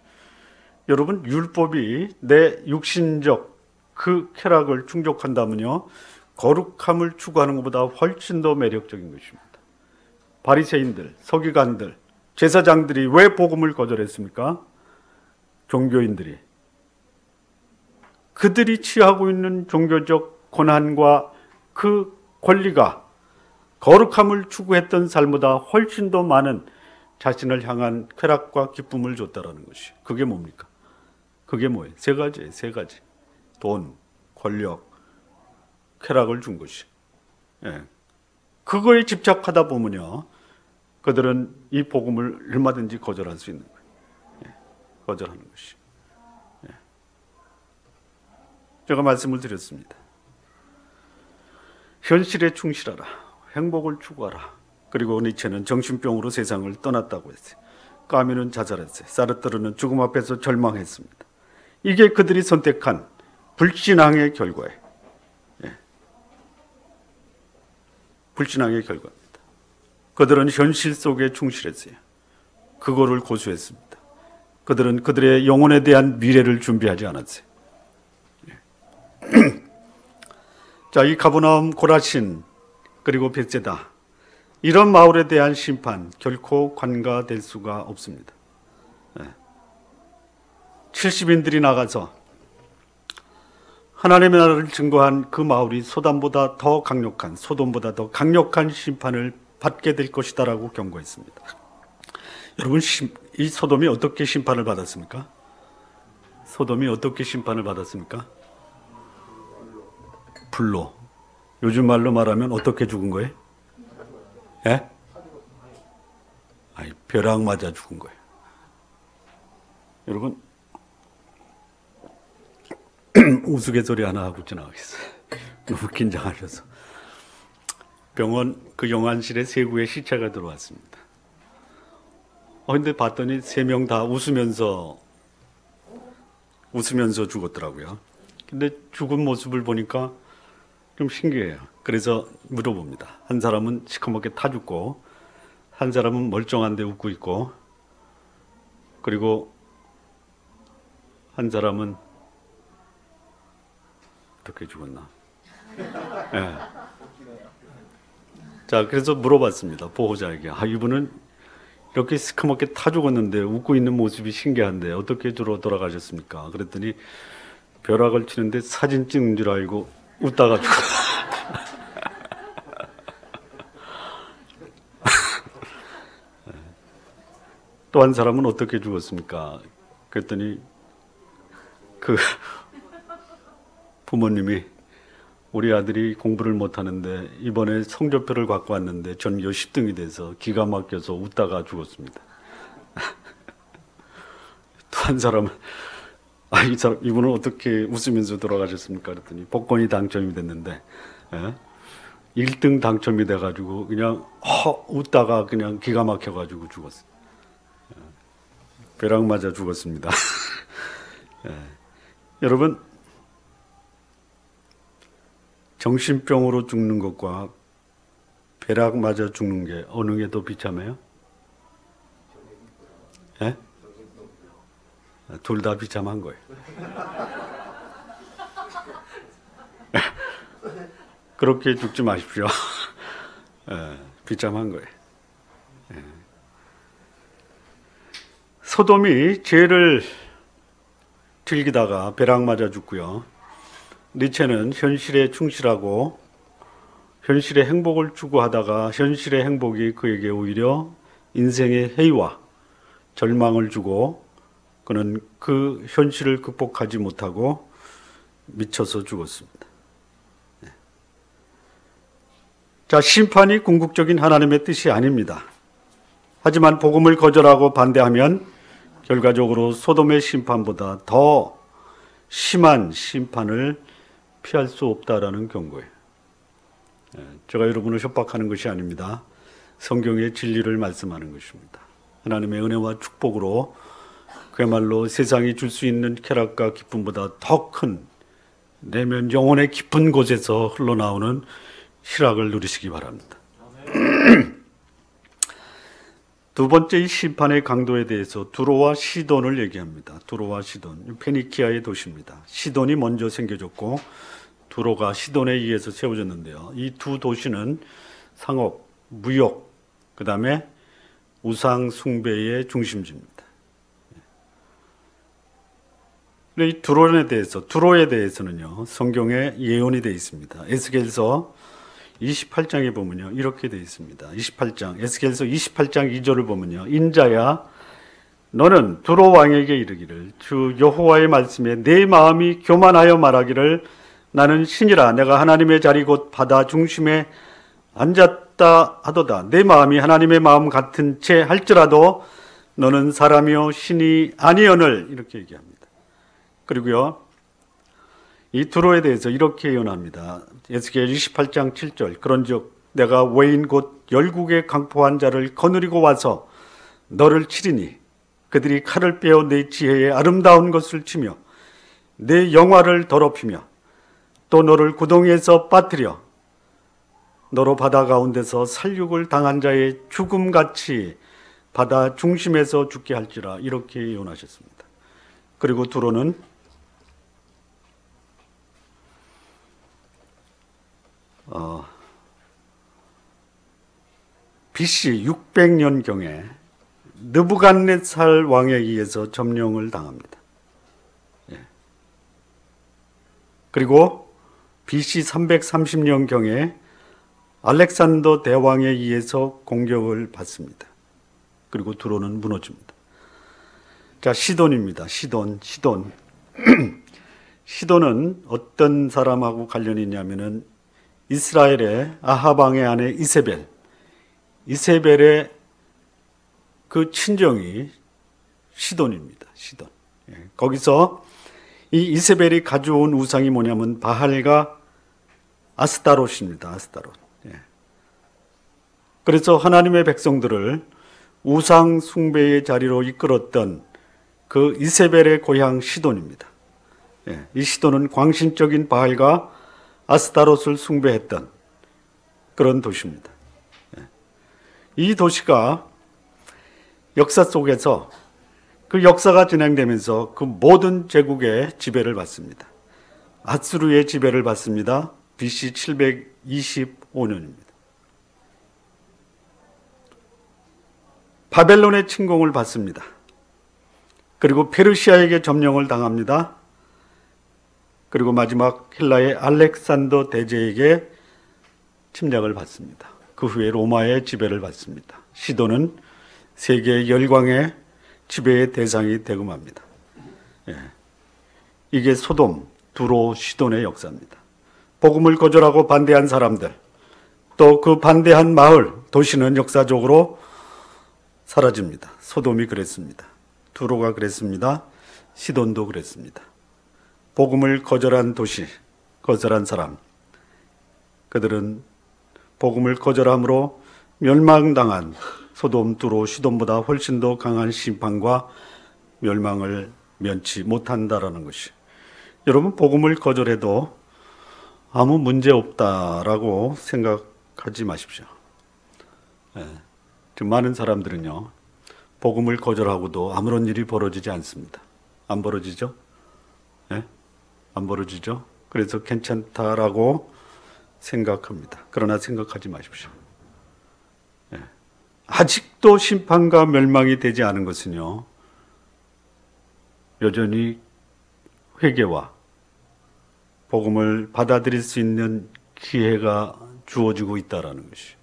여러분, 율법이 내 육신적 그 쾌락을 충족한다면요, 거룩함을 추구하는 것보다 훨씬 더 매력적인 것입니다. 바리새인들, 서기관들, 제사장들이 왜 복음을 거절했습니까? 종교인들이. 그들이 취하고 있는 종교적 권한과 그 권리가 거룩함을 추구했던 삶보다 훨씬 더 많은 자신을 향한 쾌락과 기쁨을 줬다라는 것이. 그게 뭡니까? 그게 뭐예요? 세 가지예요. 세 가지. 돈, 권력, 쾌락을 준 것이. 예. 그거에 집착하다 보면요, 그들은 이 복음을 얼마든지 거절할 수 있는 거예요. 예. 거절하는 것이. 예. 제가 말씀을 드렸습니다. 현실에 충실하라. 행복을 추구하라. 그리고 니체는 정신병으로 세상을 떠났다고 했어요. 까미는 자살했어요. 사르트르는 죽음 앞에서 절망했습니다. 이게 그들이 선택한 불신앙의 결과예요. 예. 불신앙의 결과입니다. 그들은 현실 속에 충실했어요. 그거를 고수했습니다. 그들은 그들의 영혼에 대한 미래를 준비하지 않았어요. 예. 자, 이 가버나움, 고라신, 그리고 벳세다, 이런 마을에 대한 심판 결코 관가될 수가 없습니다. 70인들이 나가서 하나님의 나라를 증거한 그 마을이 소돔보다 더 강력한 심판을 받게 될 것이다라고 경고했습니다. 여러분, 이 소돔이 어떻게 심판을 받았습니까? 소돔이 어떻게 심판을 받았습니까? 불로. 요즘 말로 말하면 어떻게 죽은 거예요? 예? 아니, 벼락 맞아 죽은 거예요. 여러분, 우스갯소리 하나 하고 지나가겠어요. 너무 긴장하셔서. 병원 그 영안실에 세 구의 시체가 들어왔습니다. 근데 봤더니 세 명 다 웃으면서 죽었더라고요. 근데 죽은 모습을 보니까 좀 신기해요. 그래서 물어봅니다. 한 사람은 시커멓게 타 죽고, 한 사람은 멀쩡한데 웃고 있고, 그리고 한 사람은 어떻게 죽었나? 네. 자, 그래서 물어봤습니다. 보호자에게. 이분은 이렇게 시커멓게 타 죽었는데 웃고 있는 모습이 신기한데 어떻게 주로 돌아가셨습니까? 그랬더니 벼락을 치는데 사진 찍는 줄 알고 웃다가 죽었다. 또 한 사람은 어떻게 죽었습니까? 그랬더니 그 부모님이 우리 아들이 공부를 못하는데 이번에 성적표를 갖고 왔는데 전교 10등이 돼서 기가 막혀서 웃다가 죽었습니다. 또 한 사람은 이분은 어떻게 웃으면서 돌아가셨습니까? 그랬더니 복권이 당첨이 됐는데 1등 당첨이 돼가지고 그냥 웃다가 그냥 기가 막혀가지고 죽었어요. 벼락 맞아 죽었습니다. 여러분, 정신병으로 죽는 것과 벼락 맞아 죽는 게 어느 게 더 비참해요? 예? 둘 다 비참한 거예요. 그렇게 죽지 마십시오. 비참한 거예요. 소돔이 죄를 즐기다가 벼락 맞아 죽고요. 니체는 현실에 충실하고 현실의 행복을 추구하다가 현실의 행복이 그에게 오히려 인생의 해이와 절망을 주고 그는 그 현실을 극복하지 못하고 미쳐서 죽었습니다. 자, 심판이 궁극적인 하나님의 뜻이 아닙니다. 하지만 복음을 거절하고 반대하면 결과적으로 소돔의 심판보다 더 심한 심판을 피할 수 없다라는 경고예요. 제가 여러분을 협박하는 것이 아닙니다. 성경의 진리를 말씀하는 것입니다. 하나님의 은혜와 축복으로 그야말로 세상이 줄 수 있는 쾌락과 기쁨보다 더 큰 내면 영혼의 깊은 곳에서 흘러나오는 희락을 누리시기 바랍니다. 두 번째 이 심판의 강도에 대해서 두로와 시돈을 얘기합니다. 두로와 시돈, 페니키아의 도시입니다. 시돈이 먼저 생겨졌고 두로가 시돈에 의해서 세워졌는데요. 이 두 도시는 상업, 무역, 그 다음에 우상 숭배의 중심지입니다. 이 두로에 대해서는요, 성경에 예언이 되어 있습니다. 에스겔서 28장에 보면요, 이렇게 되어 있습니다. 에스겔서 28장 2절을 보면요, 인자야, 너는 두로 왕에게 이르기를 주 여호와의 말씀에 내 마음이 교만하여 말하기를 나는 신이라 내가 하나님의 자리 곧 바다 중심에 앉았다 하도다. 내 마음이 하나님의 마음 같은 채 할지라도 너는 사람이요 신이 아니언을 이렇게 얘기합니다. 그리고요, 이 두로에 대해서 이렇게 예언합니다. 에스겔 28장 7절 그런즉 내가 외인 곧 열국에 강포한 자를 거느리고 와서 너를 치리니 그들이 칼을 빼어 내 지혜의 아름다운 것을 치며 내 영화를 더럽히며 또 너를 구덩이에서 빠뜨려 너로 바다 가운데서 살육을 당한 자의 죽음같이 바다 중심에서 죽게 할지라 이렇게 예언하셨습니다. 그리고 두로는 BC 600년경에 느부갓네살 왕에 의해서 점령을 당합니다. 그리고 BC 330년경에 알렉산더 대왕에 의해서 공격을 받습니다. 그리고 두로는 무너집니다. 자, 시돈입니다. 시돈. 시돈은 어떤 사람하고 관련이 있냐면은 이스라엘의 아합 왕의 아내 이세벨의 그 친정이 시돈입니다. 시돈. 거기서 이 이세벨이 가져온 우상이 뭐냐면 바할과 아스타롯입니다. 아스타롯. 그래서 하나님의 백성들을 우상 숭배의 자리로 이끌었던 그 이세벨의 고향 시돈입니다. 이 시돈은 광신적인 바할과 아스타롯을 숭배했던 그런 도시입니다. 이 도시가 역사 속에서 그 역사가 진행되면서 그 모든 제국의 지배를 받습니다. 아수르의 지배를 받습니다. BC 725년입니다. 바벨론의 침공을 받습니다. 그리고 페르시아에게 점령을 당합니다. 그리고 마지막 헬라의 알렉산더 대제에게 침략을 받습니다. 그 후에 로마의 지배를 받습니다. 시돈은 세계 열강의 지배의 대상이 되고 맙니다. 이게 소돔, 두로, 시돈의 역사입니다. 복음을 거절하고 반대한 사람들, 또 그 반대한 마을, 도시는 역사적으로 사라집니다. 소돔이 그랬습니다. 두로가 그랬습니다. 시돈도 그랬습니다. 복음을 거절한 도시, 거절한 사람, 그들은 복음을 거절함으로 멸망당한 소돔, 두로, 시돈보다 훨씬 더 강한 심판과 멸망을 면치 못한다라는 것이. 여러분, 복음을 거절해도 아무 문제 없다라고 생각하지 마십시오. 지금 많은 사람들은요, 복음을 거절하고도 아무런 일이 벌어지지 않습니다. 안 벌어지죠? 예? 안 벌어지죠? 그래서 괜찮다라고 생각합니다. 그러나 생각하지 마십시오. 예. 아직도 심판과 멸망이 되지 않은 것은요, 여전히 회개와 복음을 받아들일 수 있는 기회가 주어지고 있다는 것이.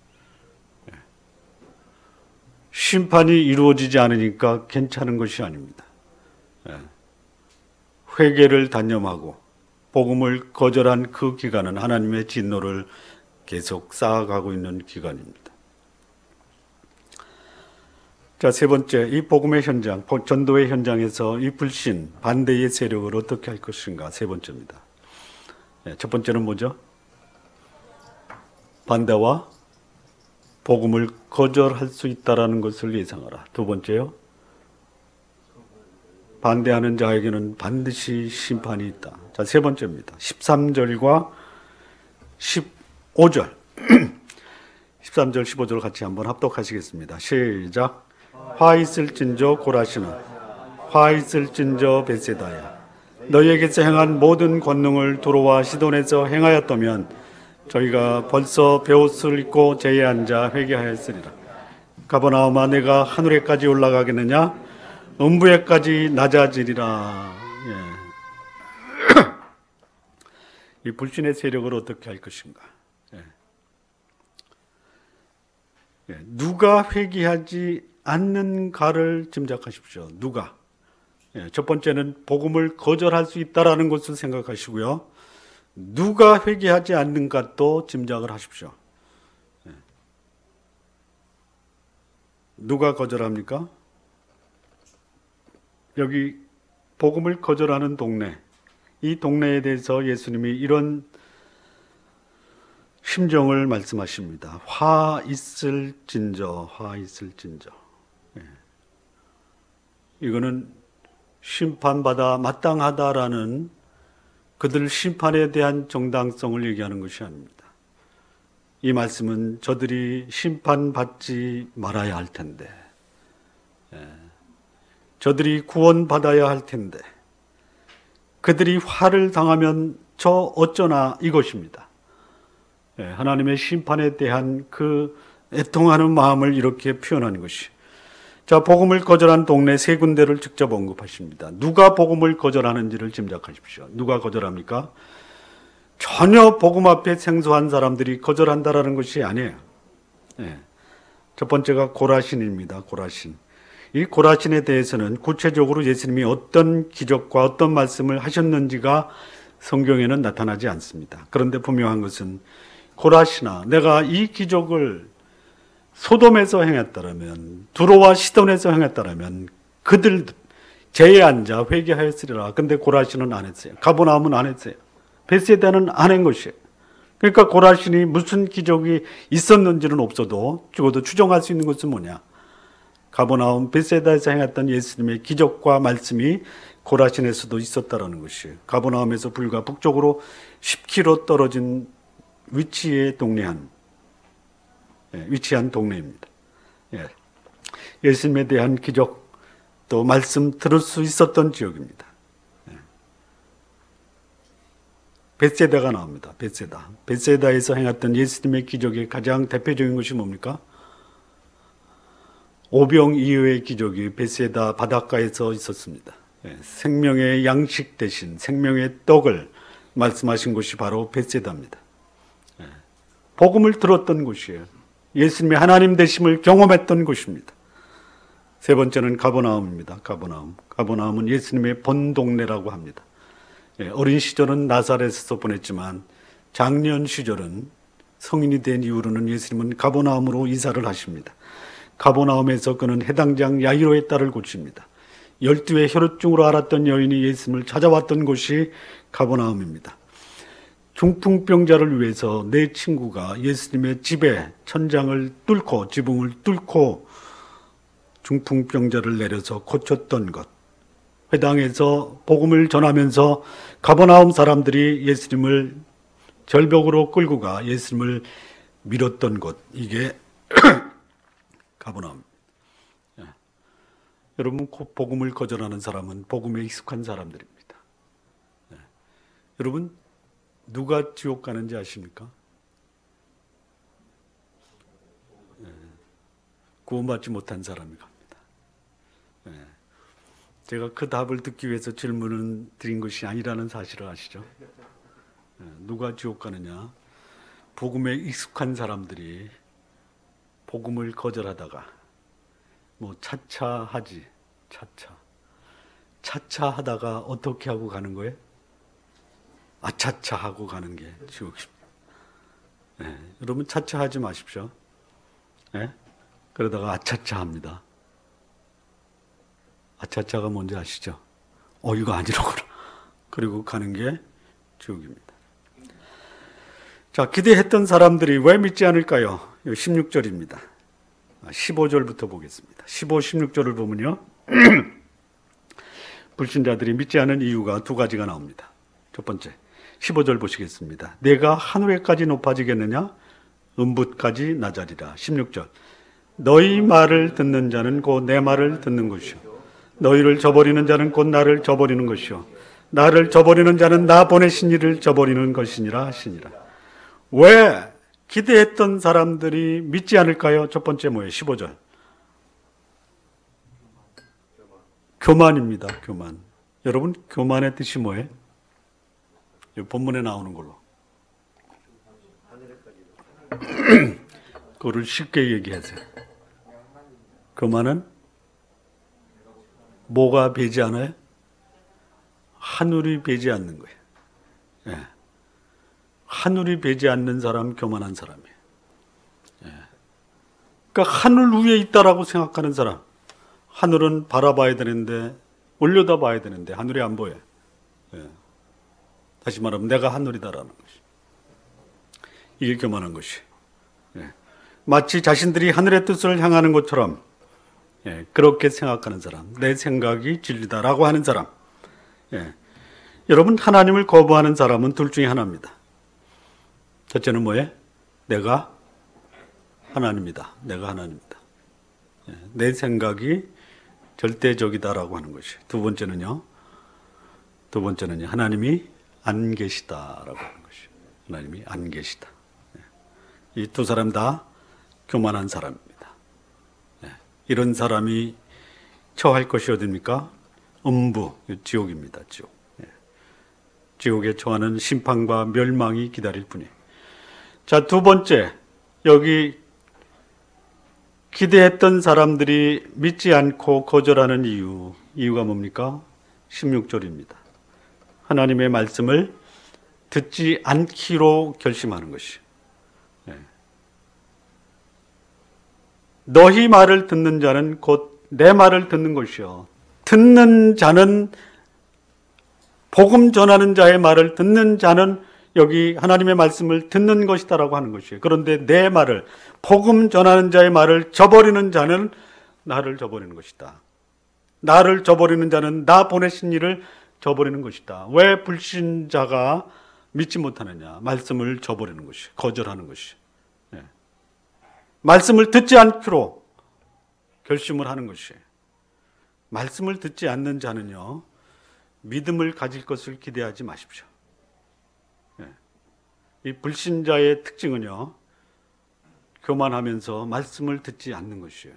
심판이 이루어지지 않으니까 괜찮은 것이 아닙니다. 회개를 단념하고 복음을 거절한 그 기간은 하나님의 진노를 계속 쌓아가고 있는 기간입니다. 자, 세 번째, 이 복음의 현장, 전도의 현장에서 이 불신, 반대의 세력을 어떻게 할 것인가, 세 번째입니다. 첫 번째는 뭐죠? 반대와 복음을 거절할 수 있다는 것을 예상하라. 두 번째요, 반대하는 자에게는 반드시 심판이 있다. 자, 세 번째입니다. 13절과 15절. 13절, 15절 같이 한번 합독하시겠습니다. 시작. 화 있을진저 고라시나, 화 있을진저 벳세다야. 너희에게서 행한 모든 권능을 두로와 시돈에서 행하였다면 저희가 벌써 베옷을 입고 제에 앉아 회개하였으리라. 가버나움아, 내가 하늘에까지 올라가겠느냐? 음부에까지 낮아지리라. 이 불신의 세력을 어떻게 할 것인가? 누가 회개하지 않는가를 짐작하십시오. 누가? 첫 번째는 복음을 거절할 수 있다라는 것을 생각하시고요. 누가 회개하지 않는가 또 짐작을 하십시오. 누가 거절합니까? 여기 복음을 거절하는 동네, 이 동네에 대해서 예수님이 이런 심정을 말씀하십니다. 화 있을진저, 화 있을진저. 이거는 심판받아 마땅하다라는 그들 심판에 대한 정당성을 얘기하는 것이 아닙니다. 이 말씀은 저들이 심판받지 말아야 할 텐데, 저들이 구원받아야 할 텐데, 그들이 화를 당하면 저 어쩌나 이것입니다. 하나님의 심판에 대한 그 애통하는 마음을 이렇게 표현하는 것이. 자, 복음을 거절한 동네 세 군데를 직접 언급하십니다. 누가 복음을 거절하는지를 짐작하십시오. 누가 거절합니까? 전혀 복음 앞에 생소한 사람들이 거절한다라는 것이 아니에요. 첫 번째가 고라신입니다. 고라신. 이 고라신에 대해서는 구체적으로 예수님이 어떤 기적과 어떤 말씀을 하셨는지가 성경에는 나타나지 않습니다. 그런데 분명한 것은 고라시나, 내가 이 기적을 소돔에서 행했다라면, 두로와 시돈에서 행했다라면 그들 제에 앉아 회개하였으리라. 근데 고라신은 안 했어요. 가버나움은 안 했어요. 벳세다는 안 한 것이에요. 그러니까 고라신이 무슨 기적이 있었는지는 없어도 죽어도 추정할 수 있는 것은 뭐냐? 가버나움 벳세다에서 행했던 예수님의 기적과 말씀이 고라신에서도 있었다라는 것이에요. 가버나움에서 불과 북쪽으로 10km 떨어진 위치한 동네입니다. 예수님에 대한 기적 또 말씀 들을 수 있었던 지역입니다. 벳세다가 나옵니다. 벳세다에서 행했던 예수님의 기적의 가장 대표적인 것이 뭡니까? 오병 이어의 기적이 벳세다 바닷가에서 있었습니다. 생명의 양식 대신 생명의 떡을 말씀하신 곳이 바로 벳세다입니다. 복음을 들었던 곳이에요. 예수님의 하나님 되심을 경험했던 곳입니다. 세 번째는 가버나움입니다. 가버나움은 예수님의 본 동네라고 합니다. 어린 시절은 나사렛에서 보냈지만 장년 시절은 성인이 된 이후로는 예수님은 가버나움으로 이사를 하십니다. 가버나움에서 그는 해당장 야이로의 딸을 고칩니다. 12의 혈루증으로 앓았던 여인이 예수님을 찾아왔던 곳이 가버나움입니다. 중풍병자를 위해서 내 친구가 예수님의 집에 천장을 뚫고 지붕을 뚫고 중풍병자를 내려서 고쳤던 것, 회당에서 복음을 전하면서 가버나움 사람들이 예수님을 절벽으로 끌고 가 예수님을 밀었던 곳, 이게 가버나움. 여러분, 복음을 거절하는 사람은 복음에 익숙한 사람들입니다. 여러분, 누가 지옥 가는지 아십니까? 구원받지 못한 사람이 갑니다. 제가 그 답을 듣기 위해서 질문을 드린 것이 아니라는 사실을 아시죠? 누가 지옥 가느냐? 복음에 익숙한 사람들이 복음을 거절하다가 뭐 차차 하다가 어떻게 하고 가는 거예요? 아차차 하고 가는 게 지옥입니다. 여러분, 차차 하지 마십시오. 그러다가 아차차 합니다. 아차차가 뭔지 아시죠? 이거 아니라구나. 그리고 가는 게 지옥입니다. 자, 기대했던 사람들이 왜 믿지 않을까요? 16절입니다. 15절부터 보겠습니다. 15, 16절을 보면요. 불신자들이 믿지 않은 이유가 두 가지가 나옵니다. 첫 번째, 15절 보시겠습니다. 내가 하늘에까지 높아지겠느냐? 음부까지 낮아리라. 16절, 너희 말을 듣는 자는 곧 내 말을 듣는 것이요, 너희를 저버리는 자는 곧 나를 저버리는 것이요, 나를 저버리는 자는 나 보내신 이를 저버리는 것이니라 하시니라. 왜 기대했던 사람들이 믿지 않을까요? 첫 번째 뭐예요? 15절. 교만입니다. 교만. 여러분, 교만의 뜻이 뭐예요? 본문에 나오는 걸로. 그거를 쉽게 얘기하세요. 교만은 뭐가 배지 않아요? 하늘이 배지 않는 거예요. 하늘이 배지 않는 사람, 교만한 사람이에요. 그러니까 하늘 위에 있다라고 생각하는 사람. 하늘은 바라봐야 되는데, 올려다 봐야 되는데 하늘이 안 보여요. 다시 말하면 내가 하늘이다라는 것이. 이게 교만한 것이. 마치 자신들이 하늘의 뜻을 향하는 것처럼 그렇게 생각하는 사람. 내 생각이 진리다라고 하는 사람. 여러분, 하나님을 거부하는 사람은 둘 중에 하나입니다. 첫째는 뭐예요? 내가 하나님이다. 내가 하나님이다. 내 생각이 절대적이다라고 하는 것이. 두 번째는요, 하나님이 안 계시다라고 하는 것이. 하나님이 안 계시다. 이 두 사람 다 교만한 사람입니다. 이런 사람이 처할 것이 어디입니까? 음부, 지옥입니다. 지옥. 지옥에 처하는 심판과 멸망이 기다릴 뿐이에요. 자, 두 번째, 여기 기대했던 사람들이 믿지 않고 거절하는 이유가 뭡니까? 16절입니다. 하나님의 말씀을 듣지 않기로 결심하는 것이. 너희 말을 듣는 자는 곧 내 말을 듣는 것이요. 듣는 자는, 복음 전하는 자의 말을 듣는 자는 여기 하나님의 말씀을 듣는 것이다라고 하는 것이에요. 그런데 내 말을, 복음 전하는 자의 말을 저버리는 자는 나를 저버리는 것이다. 나를 저버리는 자는 나 보내신 이를 저버리는 것이다. 왜 불신자가 믿지 못하느냐? 말씀을 저버리는 것이, 거절하는 것이. 말씀을 듣지 않기로 결심을 하는 것이. 말씀을 듣지 않는 자는요, 믿음을 가질 것을 기대하지 마십시오. 이 불신자의 특징은요, 교만하면서 말씀을 듣지 않는 것이에요.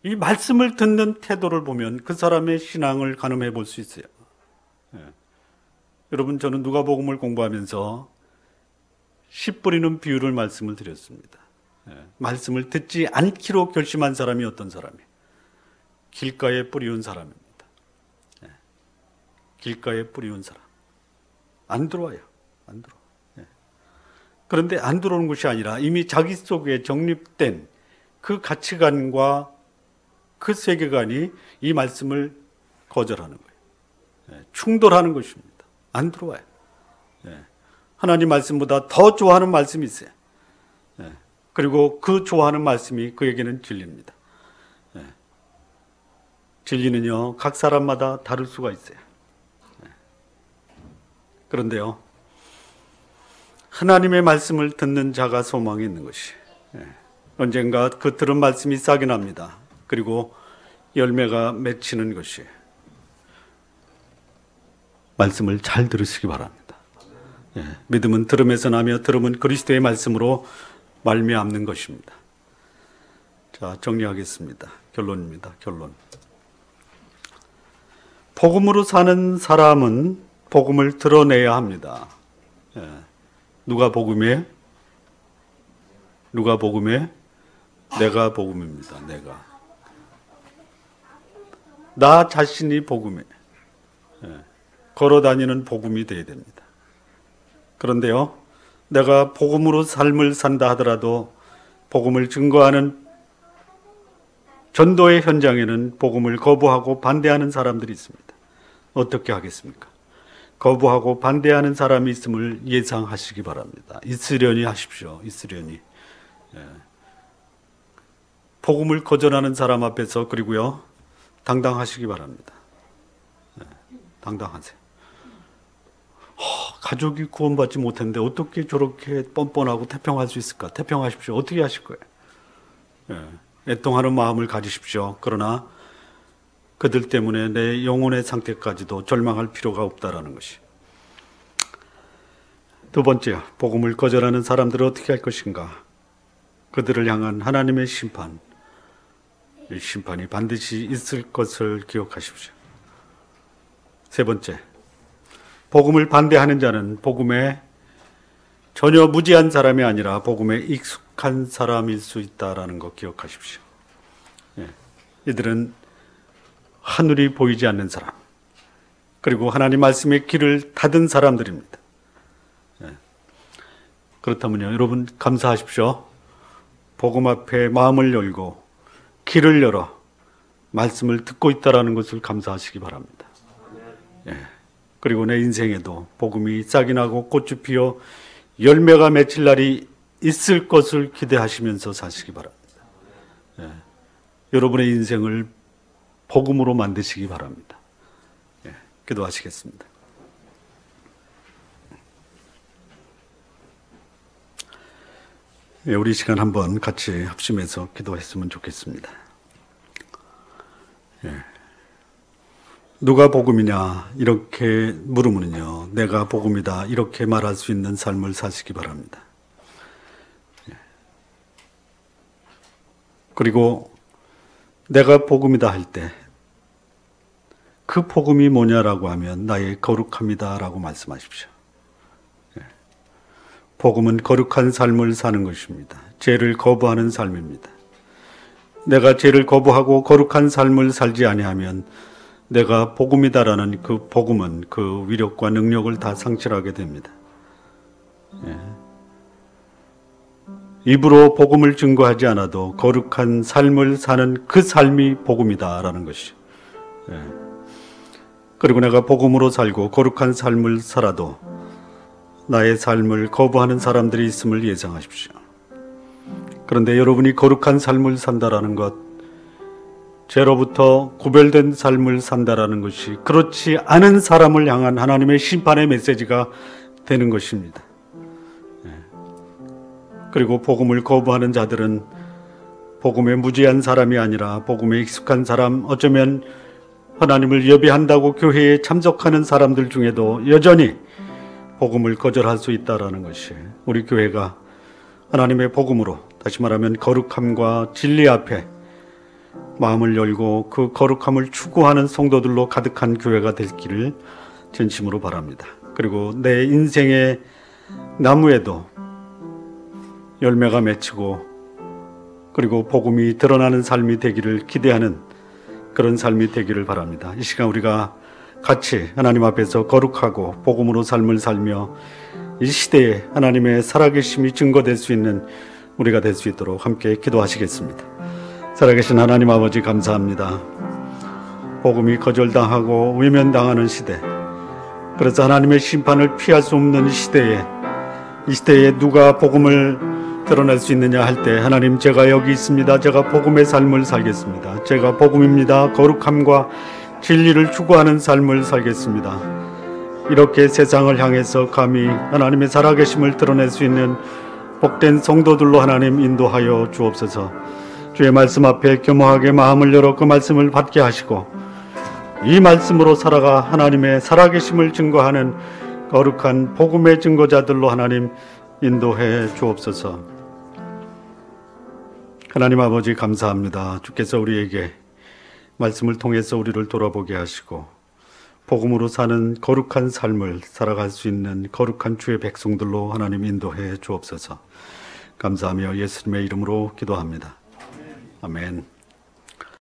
이 말씀을 듣는 태도를 보면 그 사람의 신앙을 가늠해 볼 수 있어요. 여러분, 저는 누가복음을 공부하면서 씨 뿌리는 비유를 말씀을 드렸습니다. 말씀을 듣지 않기로 결심한 사람이 어떤 사람이에요? 길가에 뿌리운 사람입니다. 길가에 뿌리운 사람. 안 들어와요. 안 들어와. 그런데 안 들어오는 것이 아니라 이미 자기 속에 정립된 그 가치관과 그 세계관이 이 말씀을 거절하는 거예요. 충돌하는 것입니다. 안 들어와요. 하나님 말씀보다 더 좋아하는 말씀이 있어요. 그리고 그 좋아하는 말씀이 그에게는 진리입니다. 진리는요, 각 사람마다 다를 수가 있어요. 그런데요, 하나님의 말씀을 듣는 자가 소망이 있는 것이. 언젠가 그 들은 말씀이 싹이 납니다. 그리고 열매가 맺히는 것이 말씀을 잘 들으시기 바랍니다. 예, 믿음은 들음에서 나며 들음은 그리스도의 말씀으로 말미암는 것입니다. 자, 정리하겠습니다. 결론입니다. 결론. 복음으로 사는 사람은 복음을 드러내야 합니다. 예, 누가 복음이에요? 누가 복음이에요? 내가 복음입니다. 나 자신이 복음이에요. 예, 걸어다니는 복음이 되어야 됩니다. 그런데요, 내가 복음으로 삶을 산다 하더라도 복음을 증거하는 전도의 현장에는 복음을 거부하고 반대하는 사람들이 있습니다. 어떻게 하겠습니까? 거부하고 반대하는 사람이 있음을 예상하시기 바랍니다. 있으려니 하십시오. 있으려니. 예. 복음을 거절하는 사람 앞에서 그리고요, 당당하시기 바랍니다. 예. 당당하세요. 가족이 구원받지 못했는데 어떻게 저렇게 뻔뻔하고 태평할 수 있을까? 태평하십시오. 어떻게 하실 거예요? 예. 애통하는 마음을 가지십시오. 그러나 그들 때문에 내 영혼의 상태까지도 절망할 필요가 없다라는 것이. 두 번째, 복음을 거절하는 사람들은 어떻게 할 것인가? 그들을 향한 하나님의 심판, 이 심판이 반드시 있을 것을 기억하십시오. 세 번째, 복음을 반대하는 자는 복음에 전혀 무지한 사람이 아니라 복음에 익숙한 사람일 수 있다라는 것 기억하십시오. 예. 이들은 하늘이 보이지 않는 사람, 그리고 하나님 말씀의 길을 닫은 사람들입니다. 예. 그렇다면요, 여러분 감사하십시오. 복음 앞에 마음을 열고 길을 열어 말씀을 듣고 있다라는 것을 감사하시기 바랍니다. 예. 그리고 내 인생에도 복음이 싹이 나고 꽃이 피어 열매가 맺힐 날이 있을 것을 기대하시면서 사시기 바랍니다. 예. 여러분의 인생을 복음으로 만드시기 바랍니다. 예. 기도하시겠습니다. 예, 우리 시간 한번 같이 합심해서 기도했으면 좋겠습니다. 예. 누가 복음이냐 이렇게 물으면요, 내가 복음이다 이렇게 말할 수 있는 삶을 사시기 바랍니다. 예. 그리고 내가 복음이다 할 때 그 복음이 뭐냐라고 하면 나의 거룩함이다 라고 말씀하십시오. 예. 복음은 거룩한 삶을 사는 것입니다. 죄를 거부하는 삶입니다. 내가 죄를 거부하고 거룩한 삶을 살지 아니하면 내가 복음이다라는 그 복음은 그 위력과 능력을 다 상실하게 됩니다. 예. 입으로 복음을 증거하지 않아도 거룩한 삶을 사는 그 삶이 복음이다라는 것이. 예. 그리고 내가 복음으로 살고 거룩한 삶을 살아도 나의 삶을 거부하는 사람들이 있음을 예상하십시오. 그런데 여러분이 거룩한 삶을 산다라는 것, 죄로부터 구별된 삶을 산다라는 것이 그렇지 않은 사람을 향한 하나님의 심판의 메시지가 되는 것입니다. 그리고 복음을 거부하는 자들은 복음에 무지한 사람이 아니라 복음에 익숙한 사람, 어쩌면 하나님을 예배한다고 교회에 참석하는 사람들 중에도 여전히 복음을 거절할 수 있다는 것이, 우리 교회가 하나님의 복음으로, 다시 말하면 거룩함과 진리 앞에 마음을 열고 그 거룩함을 추구하는 성도들로 가득한 교회가 될 길을 진심으로 바랍니다. 그리고 내 인생의 나무에도 열매가 맺히고 그리고 복음이 드러나는 삶이 되기를 기대하는 그런 삶이 되기를 바랍니다. 이 시간 우리가 같이 하나님 앞에서 거룩하고 복음으로 삶을 살며 이 시대에 하나님의 살아계심이 증거될 수 있는 우리가 될 수 있도록 함께 기도하시겠습니다. 살아계신 하나님 아버지 감사합니다. 복음이 거절당하고 외면당하는 시대, 그래서 하나님의 심판을 피할 수 없는 시대에, 이 시대에 누가 복음을 드러낼 수 있느냐 할 때, 하나님 제가 여기 있습니다. 제가 복음의 삶을 살겠습니다. 제가 복음입니다. 거룩함과 진리를 추구하는 삶을 살겠습니다. 이렇게 세상을 향해서 감히 하나님의 살아계심을 드러낼 수 있는 복된 성도들로 하나님 인도하여 주옵소서. 주의 말씀 앞에 겸허하게 마음을 열어 그 말씀을 받게 하시고 이 말씀으로 살아가 하나님의 살아계심을 증거하는 거룩한 복음의 증거자들로 하나님 인도해 주옵소서. 하나님 아버지 감사합니다. 주께서 우리에게 말씀을 통해서 우리를 돌아보게 하시고 복음으로 사는 거룩한 삶을 살아갈 수 있는 거룩한 주의 백성들로 하나님 인도해 주옵소서. 감사하며 예수님의 이름으로 기도합니다. 아멘.